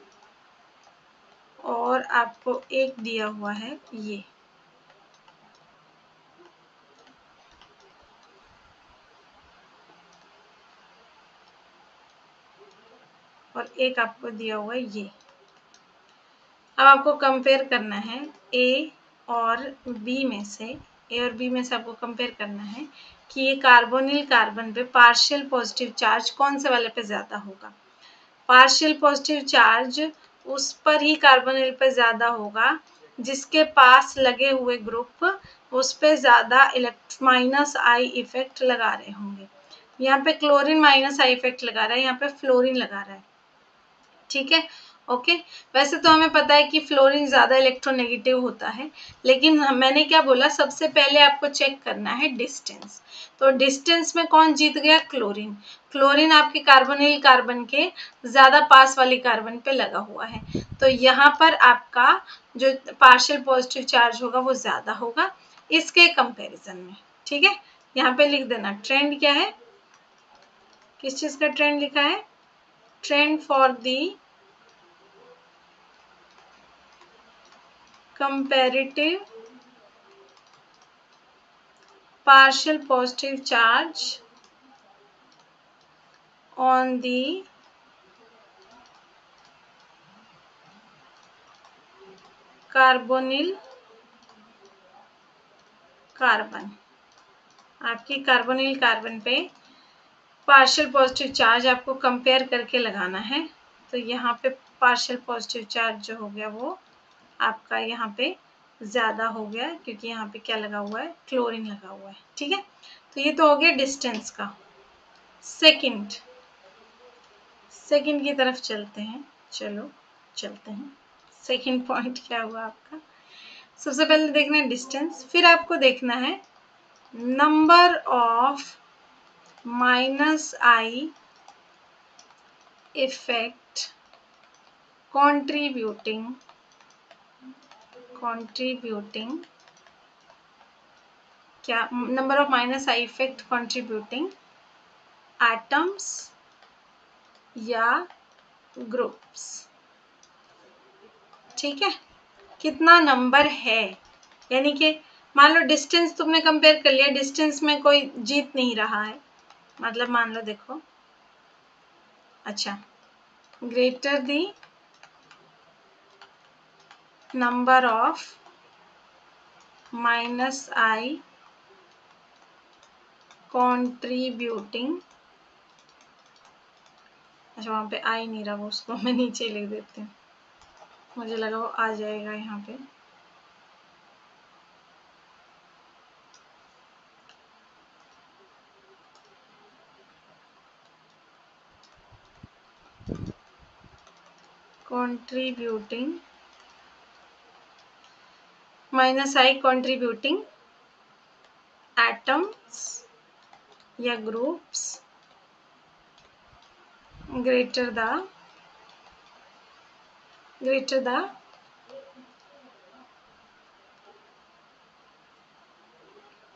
और आपको एक दिया हुआ है ये, और एक आपको दिया हुआ है ये। अब आपको कंपेयर करना है ए और बी में से, ए और बी में से आपको कंपेयर करना है कि ये कार्बोनिल कार्बन पे पार्शियल पॉजिटिव चार्ज कौन से वाले पे ज़्यादा होगा। पार्शियल पॉजिटिव चार्ज उस पर ही कार्बोनिल पे ज़्यादा होगा जिसके पास लगे हुए ग्रुप उस पे ज़्यादा माइनस आई इफेक्ट लगा रहे होंगे। यहाँ पे क्लोरीन माइनस आई इफेक्ट लगा रहा है, यहाँ पे फ्लोरीन लगा रहा है, ठीक है, ओके। वैसे तो हमें पता है कि फ्लोरीन ज़्यादा इलेक्ट्रोनेगेटिव होता है, लेकिन मैंने क्या बोला सबसे पहले आपको चेक करना है डिस्टेंस। तो डिस्टेंस में कौन जीत गया, क्लोरीन। क्लोरीन आपके कार्बोनिल कार्बन के ज़्यादा पास वाली कार्बन पे लगा हुआ है, तो यहाँ पर आपका जो पार्शियल पॉजिटिव चार्ज होगा वो ज़्यादा होगा इसके कंपेरिजन में, ठीक है। यहाँ पे लिख देना ट्रेंड क्या है, किस चीज़ का ट्रेंड लिखा है, trend for the comparative partial positive charge on the carbonyl carbon. आपकी कार्बोनिल कार्बन पे पार्शियल पॉजिटिव चार्ज आपको कंपेयर करके लगाना है। तो यहाँ पे पार्शियल पॉजिटिव चार्ज जो हो गया वो आपका यहाँ पे ज़्यादा हो गया, क्योंकि यहाँ पे क्या लगा हुआ है, क्लोरीन लगा हुआ है। ठीक है, तो ये तो हो गया डिस्टेंस का। सेकंड की तरफ चलते हैं। चलो चलते हैं। सेकंड पॉइंट क्या हुआ आपका? सबसे पहले देखना है डिस्टेंस, फिर आपको देखना है number of -I effect contributing क्या, number of -I effect contributing atoms या ग्रुप्स। ठीक है, कितना नंबर है, यानी कि मान लो डिस्टेंस तुमने कंपेयर कर लिया, डिस्टेंस में कोई जीत नहीं रहा है। मतलब मान लो देखो, अच्छा, greater the number of -I contributing, अच्छा वहाँ पे आई नहीं रहा, वो उसको मैं नीचे लिख देती हूँ, मुझे लगा वो आ जाएगा यहाँ पे। contributing -I contributing atoms या groups greater the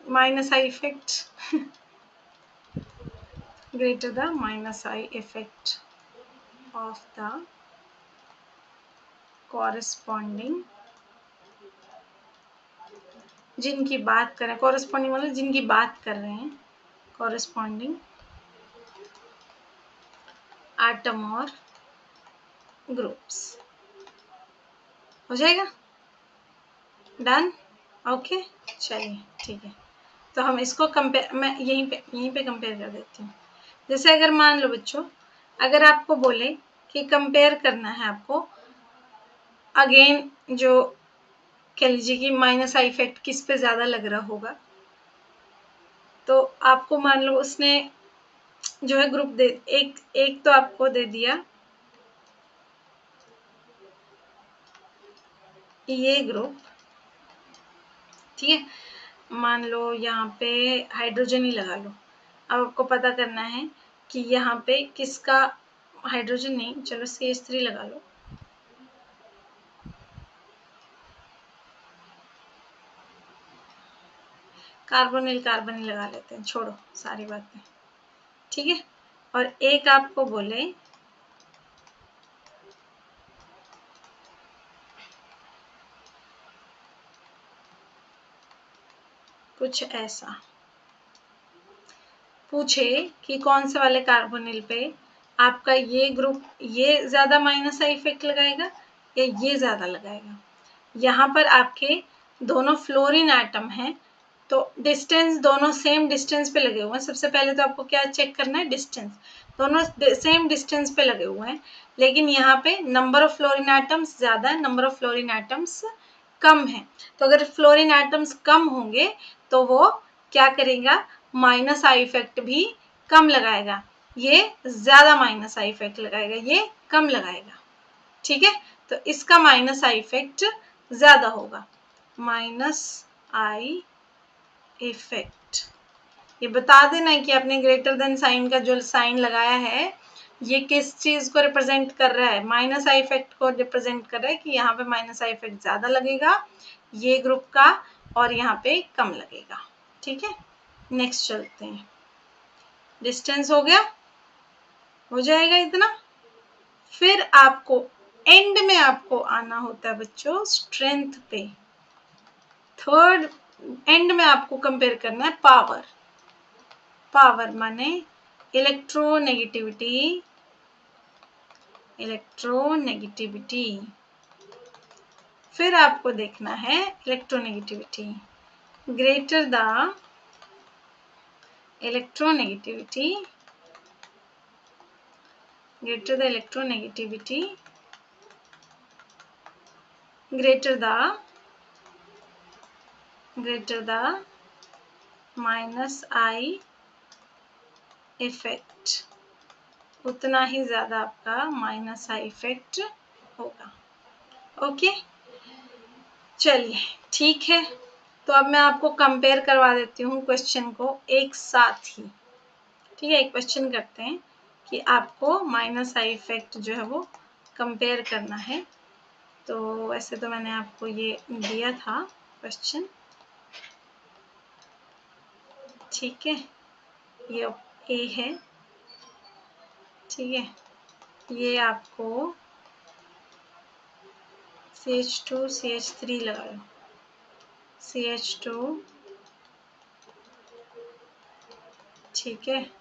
-I effect greater the -I effect of the corresponding, जिनकी बात करें, corresponding मतलब जिनकी बात कर रहे हैं, corresponding atom और ग्रुप्स। हो जाएगा, डन, ओके, चलिए ठीक है। तो हम इसको कंपेयर, मैं यहीं पे कंपेयर कर देती हूँ। जैसे अगर मान लो बच्चों, अगर आपको बोले कि कंपेयर करना है आपको, अगेन जो कह लीजिए कि -I इफेक्ट किस पे ज़्यादा लग रहा होगा, तो आपको मान लो उसने जो है ग्रुप दे, एक तो आपको दे दिया ये ग्रुप, ठीक है, मान लो यहाँ पे हाइड्रोजन ही लगा लो। अब आपको पता करना है कि यहाँ पे किसका, हाइड्रोजन नहीं, चलो CH3 लगा लो, कार्बोनिल कार्बन ही लगा लेते हैं, छोड़ो सारी बातें। ठीक है, और एक आपको बोले कुछ ऐसा, पूछे कि कौन से वाले कार्बोनिल पे आपका ये ग्रुप ये ज़्यादा -I इफेक्ट लगाएगा या ये ज़्यादा लगाएगा। यहाँ पर आपके दोनों फ्लोरीन एटम हैं, तो डिस्टेंस दोनों सेम डिस्टेंस पे लगे हुए हैं। सबसे पहले तो आपको क्या चेक करना है, डिस्टेंस, दोनों सेम डिस्टेंस पे लगे हुए हैं, लेकिन यहाँ पे नंबर ऑफ फ्लोरीन एटम्स ज़्यादा है, number of fluorine atoms come है। तो अगर फ्लोरीन एटम्स कम होंगे तो वो क्या करेगा, -I इफेक्ट भी कम लगाएगा, ये ज़्यादा -I इफेक्ट लगाएगा, ये कम लगाएगा। ठीक है, तो इसका -I इफेक्ट ज़्यादा होगा, -I इफेक्ट। ये बता देना कि आपने ग्रेटर देन साइन का जो साइन लगाया है ये किस चीज को रिप्रेजेंट कर रहा है, -I इफेक्ट को रिप्रेजेंट कर रहा है, कि यहाँ पे -I इफेक्ट ज्यादा लगेगा ये ग्रुप का और यहाँ पे कम लगेगा। ठीक है, नेक्स्ट चलते हैं। डिस्टेंस हो गया, हो जाएगा इतना। फिर आपको एंड में आपको आना होता है बच्चों स्ट्रेंथ पे। थर्ड एंड में आपको कंपेयर करना है पावर। पावर माने इलेक्ट्रोनेगेटिविटी, इलेक्ट्रोनेगेटिविटी। फिर आपको देखना है electronegativity greater the electronegativity, greater the electronegativity, greater the minus I effect, उतना ही ज्यादा आपका माइनस आई इफेक्ट होगा। ओके, चलिए ठीक है। तो अब मैं आपको कंपेयर करवा देती हूँ क्वेश्चन को एक साथ ही। ठीक है, एक क्वेश्चन करते हैं कि आपको माइनस आई इफेक्ट जो है वो कंपेयर करना है। तो वैसे तो मैंने आपको ये दिया था क्वेश्चन, ठीक है, ये ए है, ठीक है, ये आपको CH2 CH3 लगा लो, CH2, ठीक है,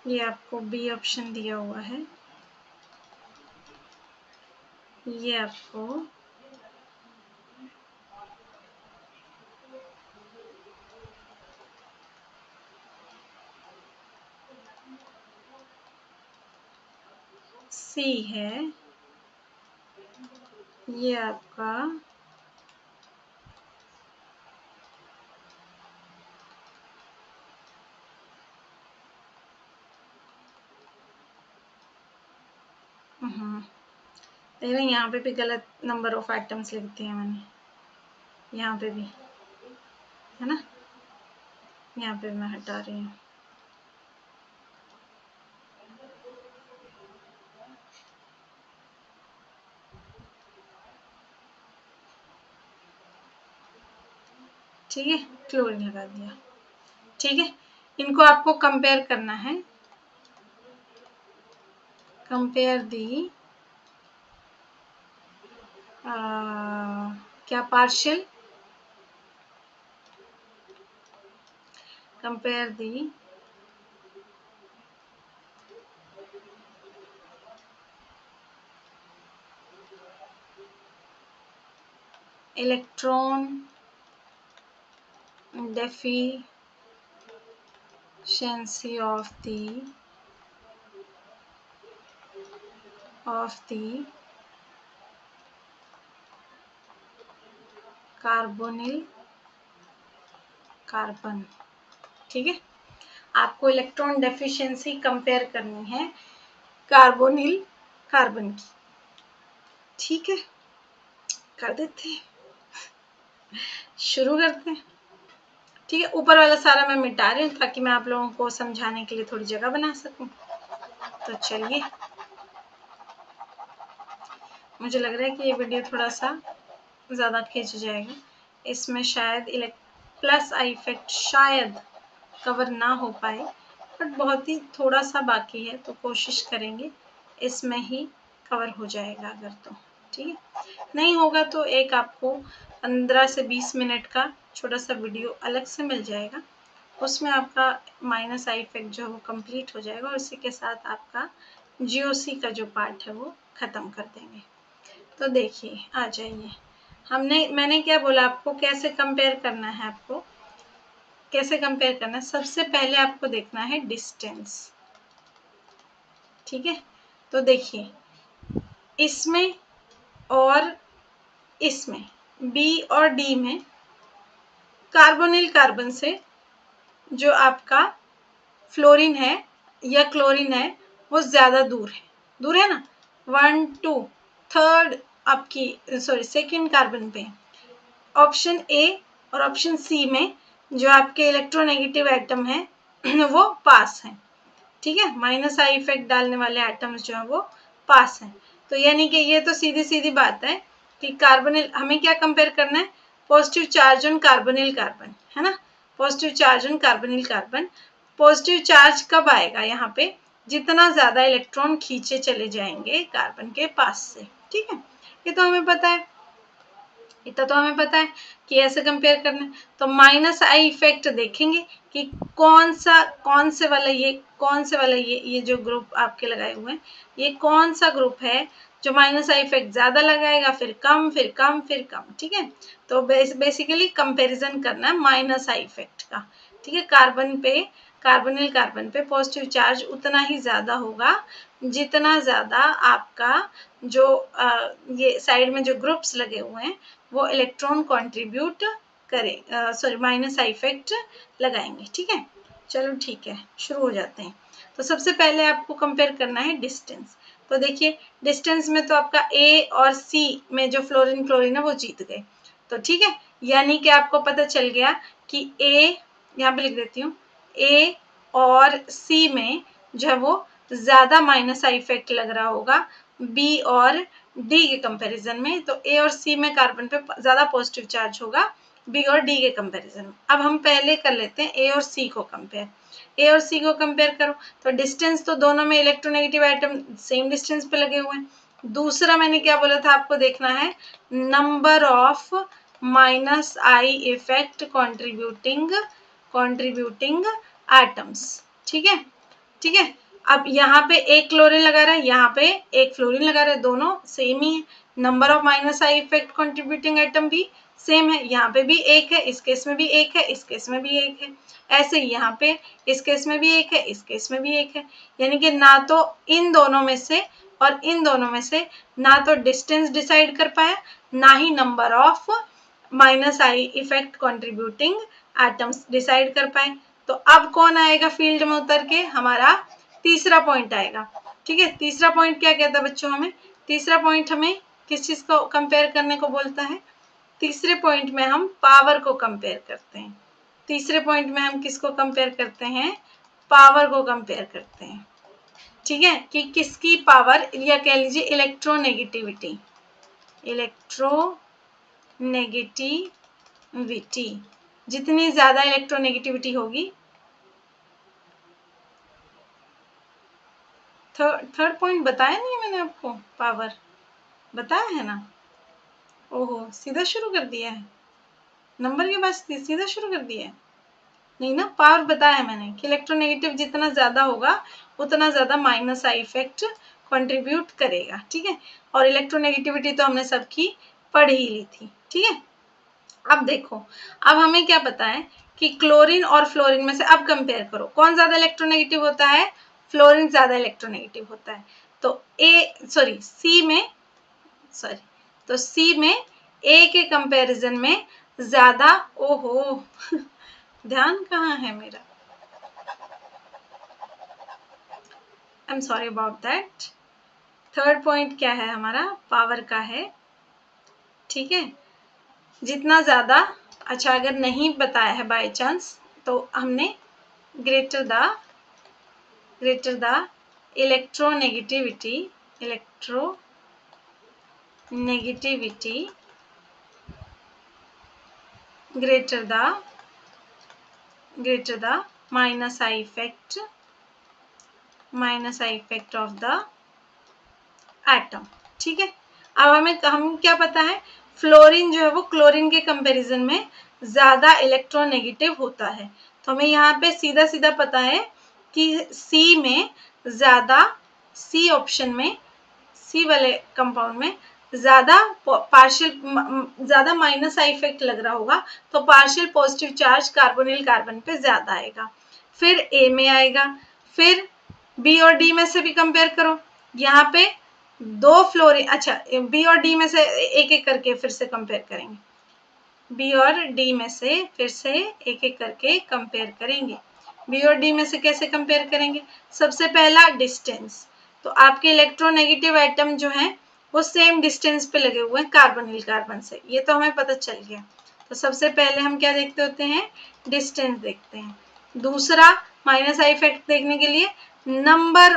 ये आपको बी ऑप्शन दिया हुआ है, ये आपको सी है, ये आपका देख रहे हैं, यहाँ पे भी गलत नंबर ऑफ आइटम्स लिख दिए मैंने, यहाँ पे भी है ना, यहाँ पे मैं हटा रही हूँ। ठीक है, क्लोरीन लगा दिया। ठीक है, इनको आपको कंपेयर करना है, कंपेयर दी क्या partial, compare the electron deficiency of the carbonyl carbon. ठीक है, आपको इलेक्ट्रॉन डेफिशिएंसी कंपेयर करनी है कार्बोनिल कार्बन की। ठीक है, कर देते हैं, शुरू करते हैं। ठीक है, ऊपर वाला सारा मैं मिटा रही हूँ ताकि मैं आप लोगों को समझाने के लिए थोड़ी जगह बना सकूं। तो चलिए, मुझे लग रहा है कि ये वीडियो थोड़ा सा ज़्यादा खींच जाएगा, इसमें शायद प्लस आई इफेक्ट शायद कवर ना हो पाए, बट बहुत ही थोड़ा सा बाकी है, तो कोशिश करेंगे इसमें ही कवर हो जाएगा अगर तो। ठीक है, नहीं होगा तो एक आपको 15 से 20 मिनट का छोटा सा वीडियो अलग से मिल जाएगा, उसमें आपका माइनस आई इफेक्ट जो है वो कंप्लीट हो जाएगा और इसी के साथ आपका GOC का जो पार्ट है वो ख़त्म कर देंगे। तो देखिए, आ जाइए, मैंने क्या बोला आपको, कैसे कंपेयर करना है, आपको कैसे कंपेयर करना है। सबसे पहले आपको देखना है डिस्टेंस। ठीक है, तो देखिए, इसमें और इसमें बी और डी में कार्बोनिल कार्बन से जो आपका फ्लोरीन है या क्लोरीन है वो ज्यादा दूर है ना, 1 2 थर्ड आपकी सेकंड कार्बन पे ऑप्शन ए और ऑप्शन सी में जो आपके इलेक्ट्रोनेगेटिव एटम है वो पास हैं। ठीक है, माइनस आई इफेक्ट डालने वाले एटम्स जो है वो पास हैं। तो यानी कि ये तो सीधी सीधी बात है कि कार्बोनिल, हमें क्या कंपेयर करना है, positive charge on carbonyl carbon, है ना, positive charge on carbonyl carbon. Positive charge कब आएगा यहाँ पे, जितना ज्यादा इलेक्ट्रॉन खींचे चले जाएंगे कार्बन के पास से। ठीक है, ये तो हमें पता है, इतना तो हमें पता है कि ऐसे कंपेयर करना है। तो माइनस आई इफेक्ट देखेंगे कि कौन से वाला ये जो ग्रुप आपके लगाए हुए हैं, ये कौन सा ग्रुप है जो माइनस आई इफेक्ट ज्यादा लगाएगा, फिर कम, फिर कम, फिर कम। ठीक है, तो बेसिकली कंपैरिजन करना है माइनस आई इफेक्ट का। ठीक है, कार्बोनिल कार्बन पे पॉजिटिव चार्ज उतना ही ज्यादा होगा जितना ज्यादा आपका जो ये साइड में जो ग्रुप्स लगे हुए हैं वो इलेक्ट्रॉन कंट्रीब्यूट करें, सॉरी माइनस आई इफेक्ट लगाएंगे। ठीक है, चलो ठीक है, शुरू हो जाते हैं। तो सबसे पहले आपको कंपेयर करना है डिस्टेंस। तो देखिए डिस्टेंस में तो आपका ए और सी में जो फ्लोरीन क्लोरीन है वो जीत गए। तो ठीक है, यानी कि आपको पता चल गया कि ए, यहाँ पे लिख देती हूँ, ए और सी में जो है वो ज्यादा माइनस आई इफेक्ट लग रहा होगा बी और डी के कंपैरिजन में। तो ए और सी में कार्बन पे ज्यादा पॉजिटिव चार्ज होगा बी और डी के कंपैरिजन में। अब हम पहले कर लेते हैं ए और सी को कंपेयर। ए और सी को कंपेयर करो तो डिस्टेंस तो दोनों में इलेक्ट्रोनेगेटिव एटम सेम डिस्टेंस पे लगे हुए हैं। दूसरा मैंने क्या बोला था आपको देखना है, number of minus I effect contributing atoms. ठीक है, ठीक है, अब यहाँ पे एक क्लोरीन लगा रहा है, यहाँ पे एक फ्लोरीन लगा रहा है, दोनों सेम ही है। Number of minus I effect contributing atom भी सेम है, यहाँ पे भी एक है, इस केस में भी एक है, इस केस में भी एक है। ऐसे ही यहाँ पे इस केस में भी एक है, इस केस में भी एक है। यानी कि ना तो इन दोनों में से और इन दोनों में से ना तो डिस्टेंस डिसाइड कर पाया, ना ही number of minus I effect contributing atoms decide कर पाए। तो अब कौन आएगा फील्ड में उतर के, हमारा तीसरा पॉइंट आएगा। ठीक है, तीसरा पॉइंट क्या कहता है बच्चों, हमें तीसरा पॉइंट हमें किस चीज को कंपेयर करने को बोलता है, तीसरे पॉइंट में हम पावर को कंपेयर करते हैं। तीसरे पॉइंट में हम किसको कंपेयर करते हैं, पावर को कंपेयर करते हैं। ठीक है, कि किसकी पावर, या कह लीजिए इलेक्ट्रोनेगेटिविटी, इलेक्ट्रोनेगेटिविटी जितनी ज्यादा इलेक्ट्रोनेगेटिविटी होगी, थर्ड पॉइंट बताया नहीं मैंने आपको, पावर बताया है ना। ओहो, सीधा शुरू कर दिया है, नंबर के बाद सीधा शुरू कर दिया है। नहीं ना, पावर बताया है मैंने कि इलेक्ट्रोनेगेटिव जितना ज्यादा होगा उतना ज्यादा माइनस आई इफेक्ट कंट्रीब्यूट करेगा। ठीक है, और इलेक्ट्रोनेगेटिविटी तो हमने सबकी पढ़ ही ली थी। ठीक है, अब देखो, अब हमें क्या पता है कि क्लोरीन और फ्लोरीन में से अब कंपेयर करो कौन ज्यादा इलेक्ट्रोनेगेटिव होता है, फ्लोरीन ज्यादा इलेक्ट्रोनेगेटिव होता है। तो सी में ए के कंपैरिजन में ज्यादा, ओहो ध्यान कहाँ है मेरा, I am sorry about that. Third point क्या है हमारा, पावर का है। ठीक है, जितना ज्यादा, अच्छा अगर नहीं बताया है बाय चांस तो हमने greater the electronegativity greater the minus I effect of the atom। ठीक है, अब हम क्या पता है, फ्लोरीन जो है वो क्लोरीन के कंपैरिजन में ज्यादा इलेक्ट्रोनेगेटिव होता है। तो हमें यहाँ पे सीधा सीधा पता है कि सी ऑप्शन में, सी वाले कंपाउंड में ज्यादा माइनस आई इफेक्ट लग रहा होगा, तो partial positive charge carbonyl carbon पे ज्यादा आएगा। फिर ए में आएगा, फिर बी और डी में से भी कंपेयर करो, यहाँ पे दो फ्लोरीन, अच्छा बी और डी में से एक एक करके फिर से कंपेयर करेंगे, बी और डी में से फिर से एक एक करके कंपेयर करेंगे। बी और डी में से कैसे कंपेयर करेंगे, सबसे पहला डिस्टेंस, तो आपके इलेक्ट्रोनेगेटिव एटम जो है वो सेम डिस्टेंस पे लगे हुए हैं कार्बोनिल कार्बन से, ये तो हमें पता चल गया। तो सबसे पहले हम क्या देखते होते हैं, डिस्टेंस देखते हैं। दूसरा माइनस आई इफेक्ट देखने के लिए number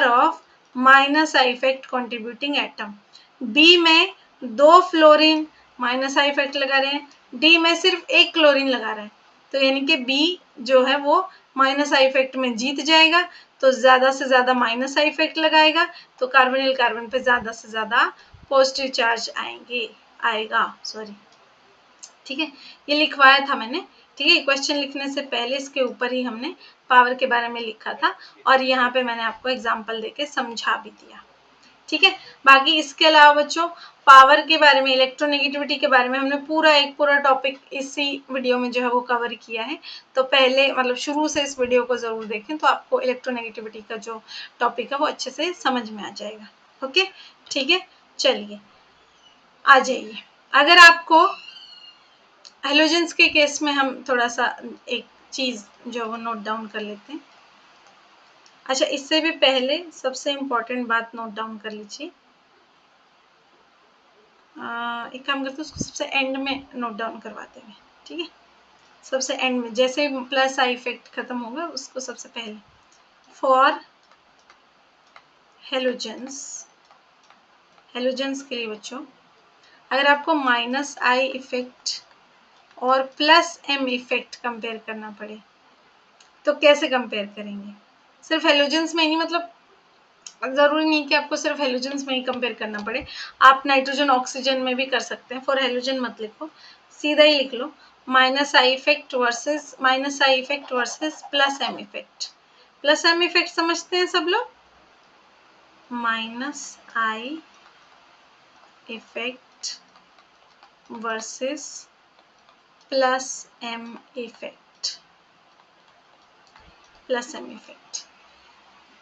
of minus I effect contributing atom. B में दो फ्लोरीन माइनस आई इफेक्ट लगा रहे हैं, डी में सिर्फ एक क्लोरीन लगा रहे हैं, तो यानी कि बी जो है वो माइनस आई इफेक्ट में जीत जाएगा, तो ज्यादा से ज्यादा माइनस आई इफेक्ट लगाएगा, तो कार्बोनिल कार्बन पे ज्यादा से ज्यादा पॉजिटिव चार्ज आएगा सॉरी। ठीक है, ये लिखवाया था मैंने। ठीक है, क्वेश्चन लिखने से पहले इसके ऊपर ही हमने पावर के बारे में लिखा था, और यहाँ पे मैंने आपको एग्जाम्पल देके समझा भी दिया। ठीक है, बाकी इसके अलावा बच्चों पावर के बारे में, इलेक्ट्रोनेगेटिविटी के बारे में हमने एक पूरा टॉपिक इसी वीडियो में जो है वो कवर किया है। तो पहले मतलब शुरू से इस वीडियो को जरूर देखें, तो आपको इलेक्ट्रोनेगेटिविटी का जो टॉपिक है वो अच्छे से समझ में आ जाएगा। ओके, ठीक है, चलिए आ जाइए। अगर आपको हेलोजेंस के केस में हम थोड़ा सा एक चीज जो वो नोट डाउन कर लेते हैं। अच्छा, इससे भी पहले सबसे इम्पोर्टेंट बात नोट डाउन कर लीजिए। एक काम करते हैं, उसको सबसे एंड में नोट डाउन करवाते हैं। ठीक है, सबसे एंड में, जैसे प्लस आई इफेक्ट खत्म होगा उसको सबसे पहले। फॉर हेलोजेंस, हेलोजेंस के लिए बच्चों अगर आपको माइनस आई इफेक्ट और प्लस एम इफेक्ट कंपेयर करना पड़े तो कैसे कंपेयर करेंगे? सिर्फ हेलोजेंस में ही नहीं, मतलब जरूरी नहीं कि आपको सिर्फ हेलोजेंस में ही कंपेयर करना पड़े, आप नाइट्रोजन ऑक्सीजन में भी कर सकते हैं। फॉर हेलोजन मत लिखो, सीधा ही लिख लो minus I effect versus plus M effect. Plus M effect समझते हैं सब लोग? Minus I effect versus plus M effect, plus M effect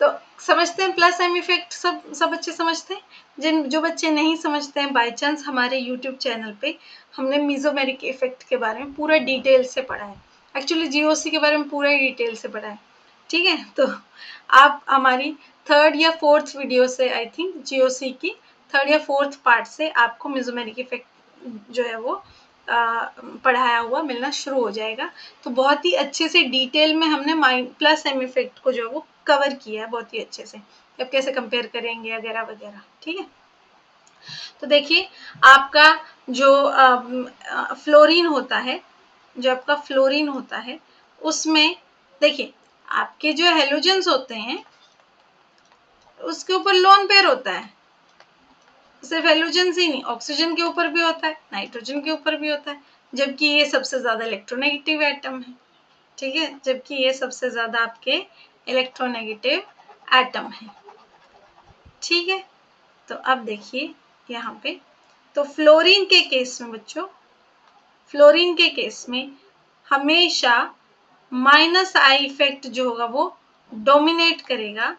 तो समझते हैं। प्लस एम इफेक्ट सब बच्चे समझते हैं। जो बच्चे नहीं समझते हैं, बाय चांस हमारे यूट्यूब चैनल पे हमने मीजोमेरिक इफेक्ट के बारे में पूरा डिटेल से पढ़ा है। एक्चुअली जीओसी के बारे में पूरा ही डिटेल से पढ़ा है। ठीक है, तो आप हमारी थर्ड या फोर्थ वीडियो से, आई थिंक जीओसी की थर्ड या फोर्थ पार्ट से आपको मीजोमेरिक इफेक्ट जो है वो पढ़ाया हुआ मिलना शुरू हो जाएगा। तो बहुत ही अच्छे से डिटेल में हमने प्लस एम इफेक्ट को जो है वो कवर किया है बहुत ही अच्छे से, अब कैसे कंपेयर करेंगे वगैरह वगैरह। ठीक है, तो देखिए आपका जो फ्लोरीन होता है, जो आपका फ्लोरीन होता है उसमें देखिए आपके जो हेलोजेंस होते हैं उसके ऊपर लोन पेयर होता है। सिर्फ हेलोजेंस ही नहीं, ऑक्सीजन के ऊपर भी होता है, नाइट्रोजन के ऊपर भी होता है, जबकि ये सबसे ज्यादा इलेक्ट्रोनेगेटिव एटम है। ठीक है, जबकि ये सबसे ज्यादा आपके इलेक्ट्रोनेगेटिव एटम है। ठीक है, तो अब देखिए यहाँ पे, तो फ्लोरीन के केस में बच्चों, फ्लोरीन के केस में हमेशा माइनस आई इफेक्ट जो होगा वो डोमिनेट करेगा।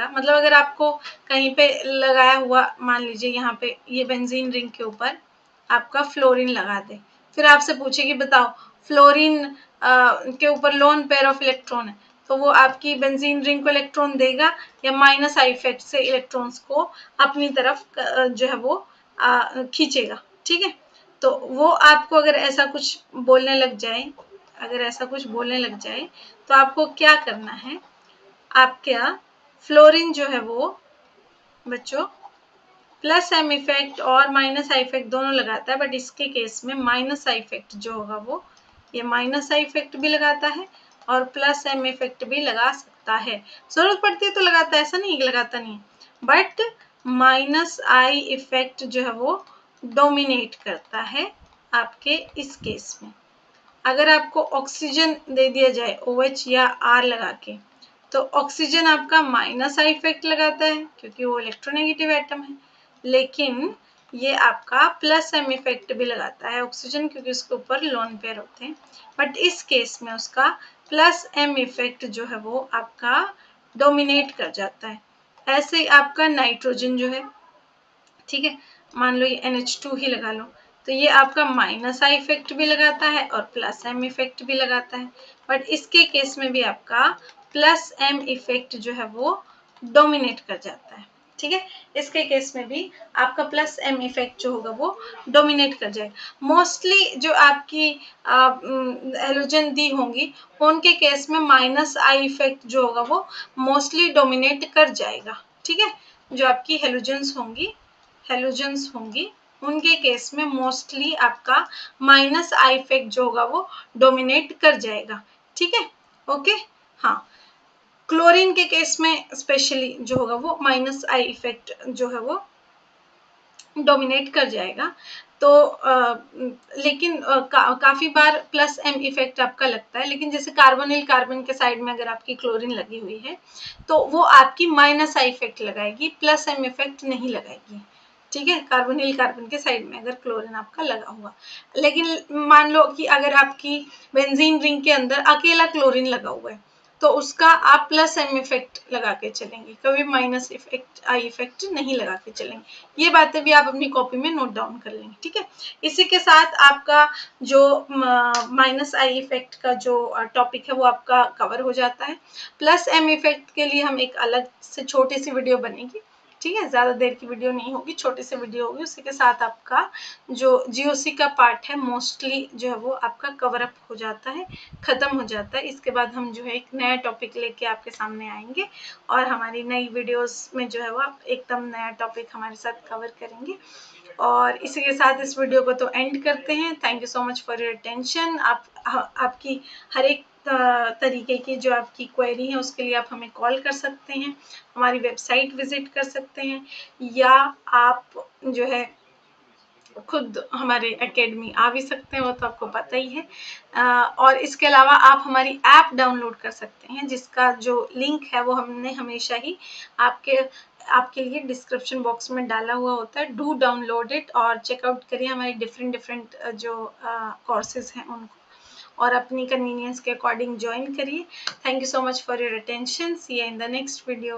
मतलब अगर आपको कहीं पे लगाया हुआ, मान लीजिए यहाँ पे ये बेंजीन रिंग के ऊपर आपका फ्लोरीन लगा दे, फिर आपसे पूछे कि बताओ फ्लोरीन के ऊपर लोन पेयर ऑफ इलेक्ट्रॉन है, तो वो आपकी बेंजीन रिंग को इलेक्ट्रॉन देगा या माइनस आई इफेक्ट से इलेक्ट्रॉन्स को अपनी तरफ जो है वो खींचेगा। ठीक है, तो वो आपको अगर ऐसा कुछ बोलने लग जाए, तो आपको क्या करना है, आपका फ्लोरीन जो है वो बच्चों प्लस एम इफेक्ट और माइनस आई इफेक्ट दोनों लगाता है, बट इसके केस में माइनस आई इफेक्ट जो होगा वो, ये माइनस आई इफेक्ट भी लगाता है और प्लस एम इफेक्ट भी लगा सकता है। जरूरत पड़ती है तो लगाता है, ऐसा नहीं लगाता नहीं, बट माइनस आई इफेक्ट जो है वो डोमिनेट करता है आपके इस केस में। अगर आपको ऑक्सीजन दे दिया जाए OH या R लगा के, तो ऑक्सीजन आपका माइनस आई इफेक्ट लगाता है क्योंकि वो इलेक्ट्रोनेगेटिव एटम है, लेकिन ये आपका प्लस एम इफेक्ट भी लगाता है ऑक्सीजन, क्योंकि उसके ऊपर लोन पेयर होते हैं, बट इस केस में उसका प्लस एम इफेक्ट जो है वो आपका डोमिनेट कर जाता है। ऐसे ही आपका नाइट्रोजन जो है, ठीक है, मान लो ये NH2 ही लगा लो, तो ये आपका माइनस आई इफेक्ट भी लगाता है और प्लस एम इफेक्ट भी लगाता है, बट इसके केस में भी आपका प्लस एम इफेक्ट जो है वो डोमिनेट कर जाता है। ठीक है, इसके केस में भी आपका प्लस एम इफेक्ट जो होगा वो डोमिनेट कर जाएगा। मोस्टली जो आपकी हेलोजन दी होंगी उनके केस में माइनस आई इफेक्ट जो होगा वो मोस्टली डोमिनेट कर जाएगा। ठीक है, जो आपकी हेलोजेंस होंगी उनके केस में मोस्टली आपका माइनस आई इफेक्ट जो होगा वो डोमिनेट कर जाएगा। ठीक है, ओके। हाँ, क्लोरीन के केस में स्पेशली जो होगा वो माइनस आई इफेक्ट जो है वो डोमिनेट कर जाएगा। तो लेकिन काफी बार प्लस एम इफेक्ट आपका लगता है, लेकिन जैसे कार्बोनिल कार्बन के साइड में अगर आपकी क्लोरीन लगी हुई है तो वो आपकी माइनस आई इफेक्ट लगाएगी, प्लस एम इफेक्ट नहीं लगाएगी। ठीक है, कार्बोनिल कार्बन के साइड में अगर क्लोरीन आपका लगा हुआ। लेकिन मान लो कि अगर आपकी बेंजीन रिंग के अंदर अकेला क्लोरीन लगा हुआ है तो उसका आप प्लस एम इफेक्ट लगा के चलेंगे, कभी माइनस इफेक्ट आई इफेक्ट नहीं लगा के चलेंगे। ये बातें भी आप अपनी कॉपी में नोट डाउन कर लेंगे। ठीक है, इसी के साथ आपका जो माइनस आई इफेक्ट का जो टॉपिक है वो आपका कवर हो जाता है। प्लस एम इफेक्ट के लिए हम एक अलग से छोटी सी वीडियो बनेगी। ठीक है, ज्यादा देर की वीडियो नहीं होगी, छोटी सी वीडियो होगी। उसी के साथ आपका जो जीओसी का पार्ट है मोस्टली जो है वो आपका कवर अप हो जाता है, खत्म हो जाता है। इसके बाद हम जो है एक नया टॉपिक लेके आपके सामने आएंगे और हमारी नई वीडियोस में जो है वो आप एकदम नया टॉपिक हमारे साथ कवर करेंगे। और इसी के साथ इस वीडियो को तो एंड करते हैं। Thank you so much for your attention. आपकी हर एक तरीके की जो आपकी क्वेरी है उसके लिए आप हमें कॉल कर सकते हैं, हमारी वेबसाइट विजिट कर सकते हैं, या आप जो है खुद हमारे एकेडमी आ भी सकते हैं, वो तो आपको पता ही है। और इसके अलावा आप हमारी ऐप डाउनलोड कर सकते हैं, जिसका जो लिंक है वो हमने हमेशा ही आपके लिए डिस्क्रिप्शन बॉक्स में डाला हुआ होता है। डू डाउनलोड इट और चेकआउट करिए हमारी डिफरेंट जो कोर्सेज हैं उनको, और अपनी कन्वीनियंस के अकॉर्डिंग ज्वाइन करिए। Thank you so much for your attention. See you in the next video.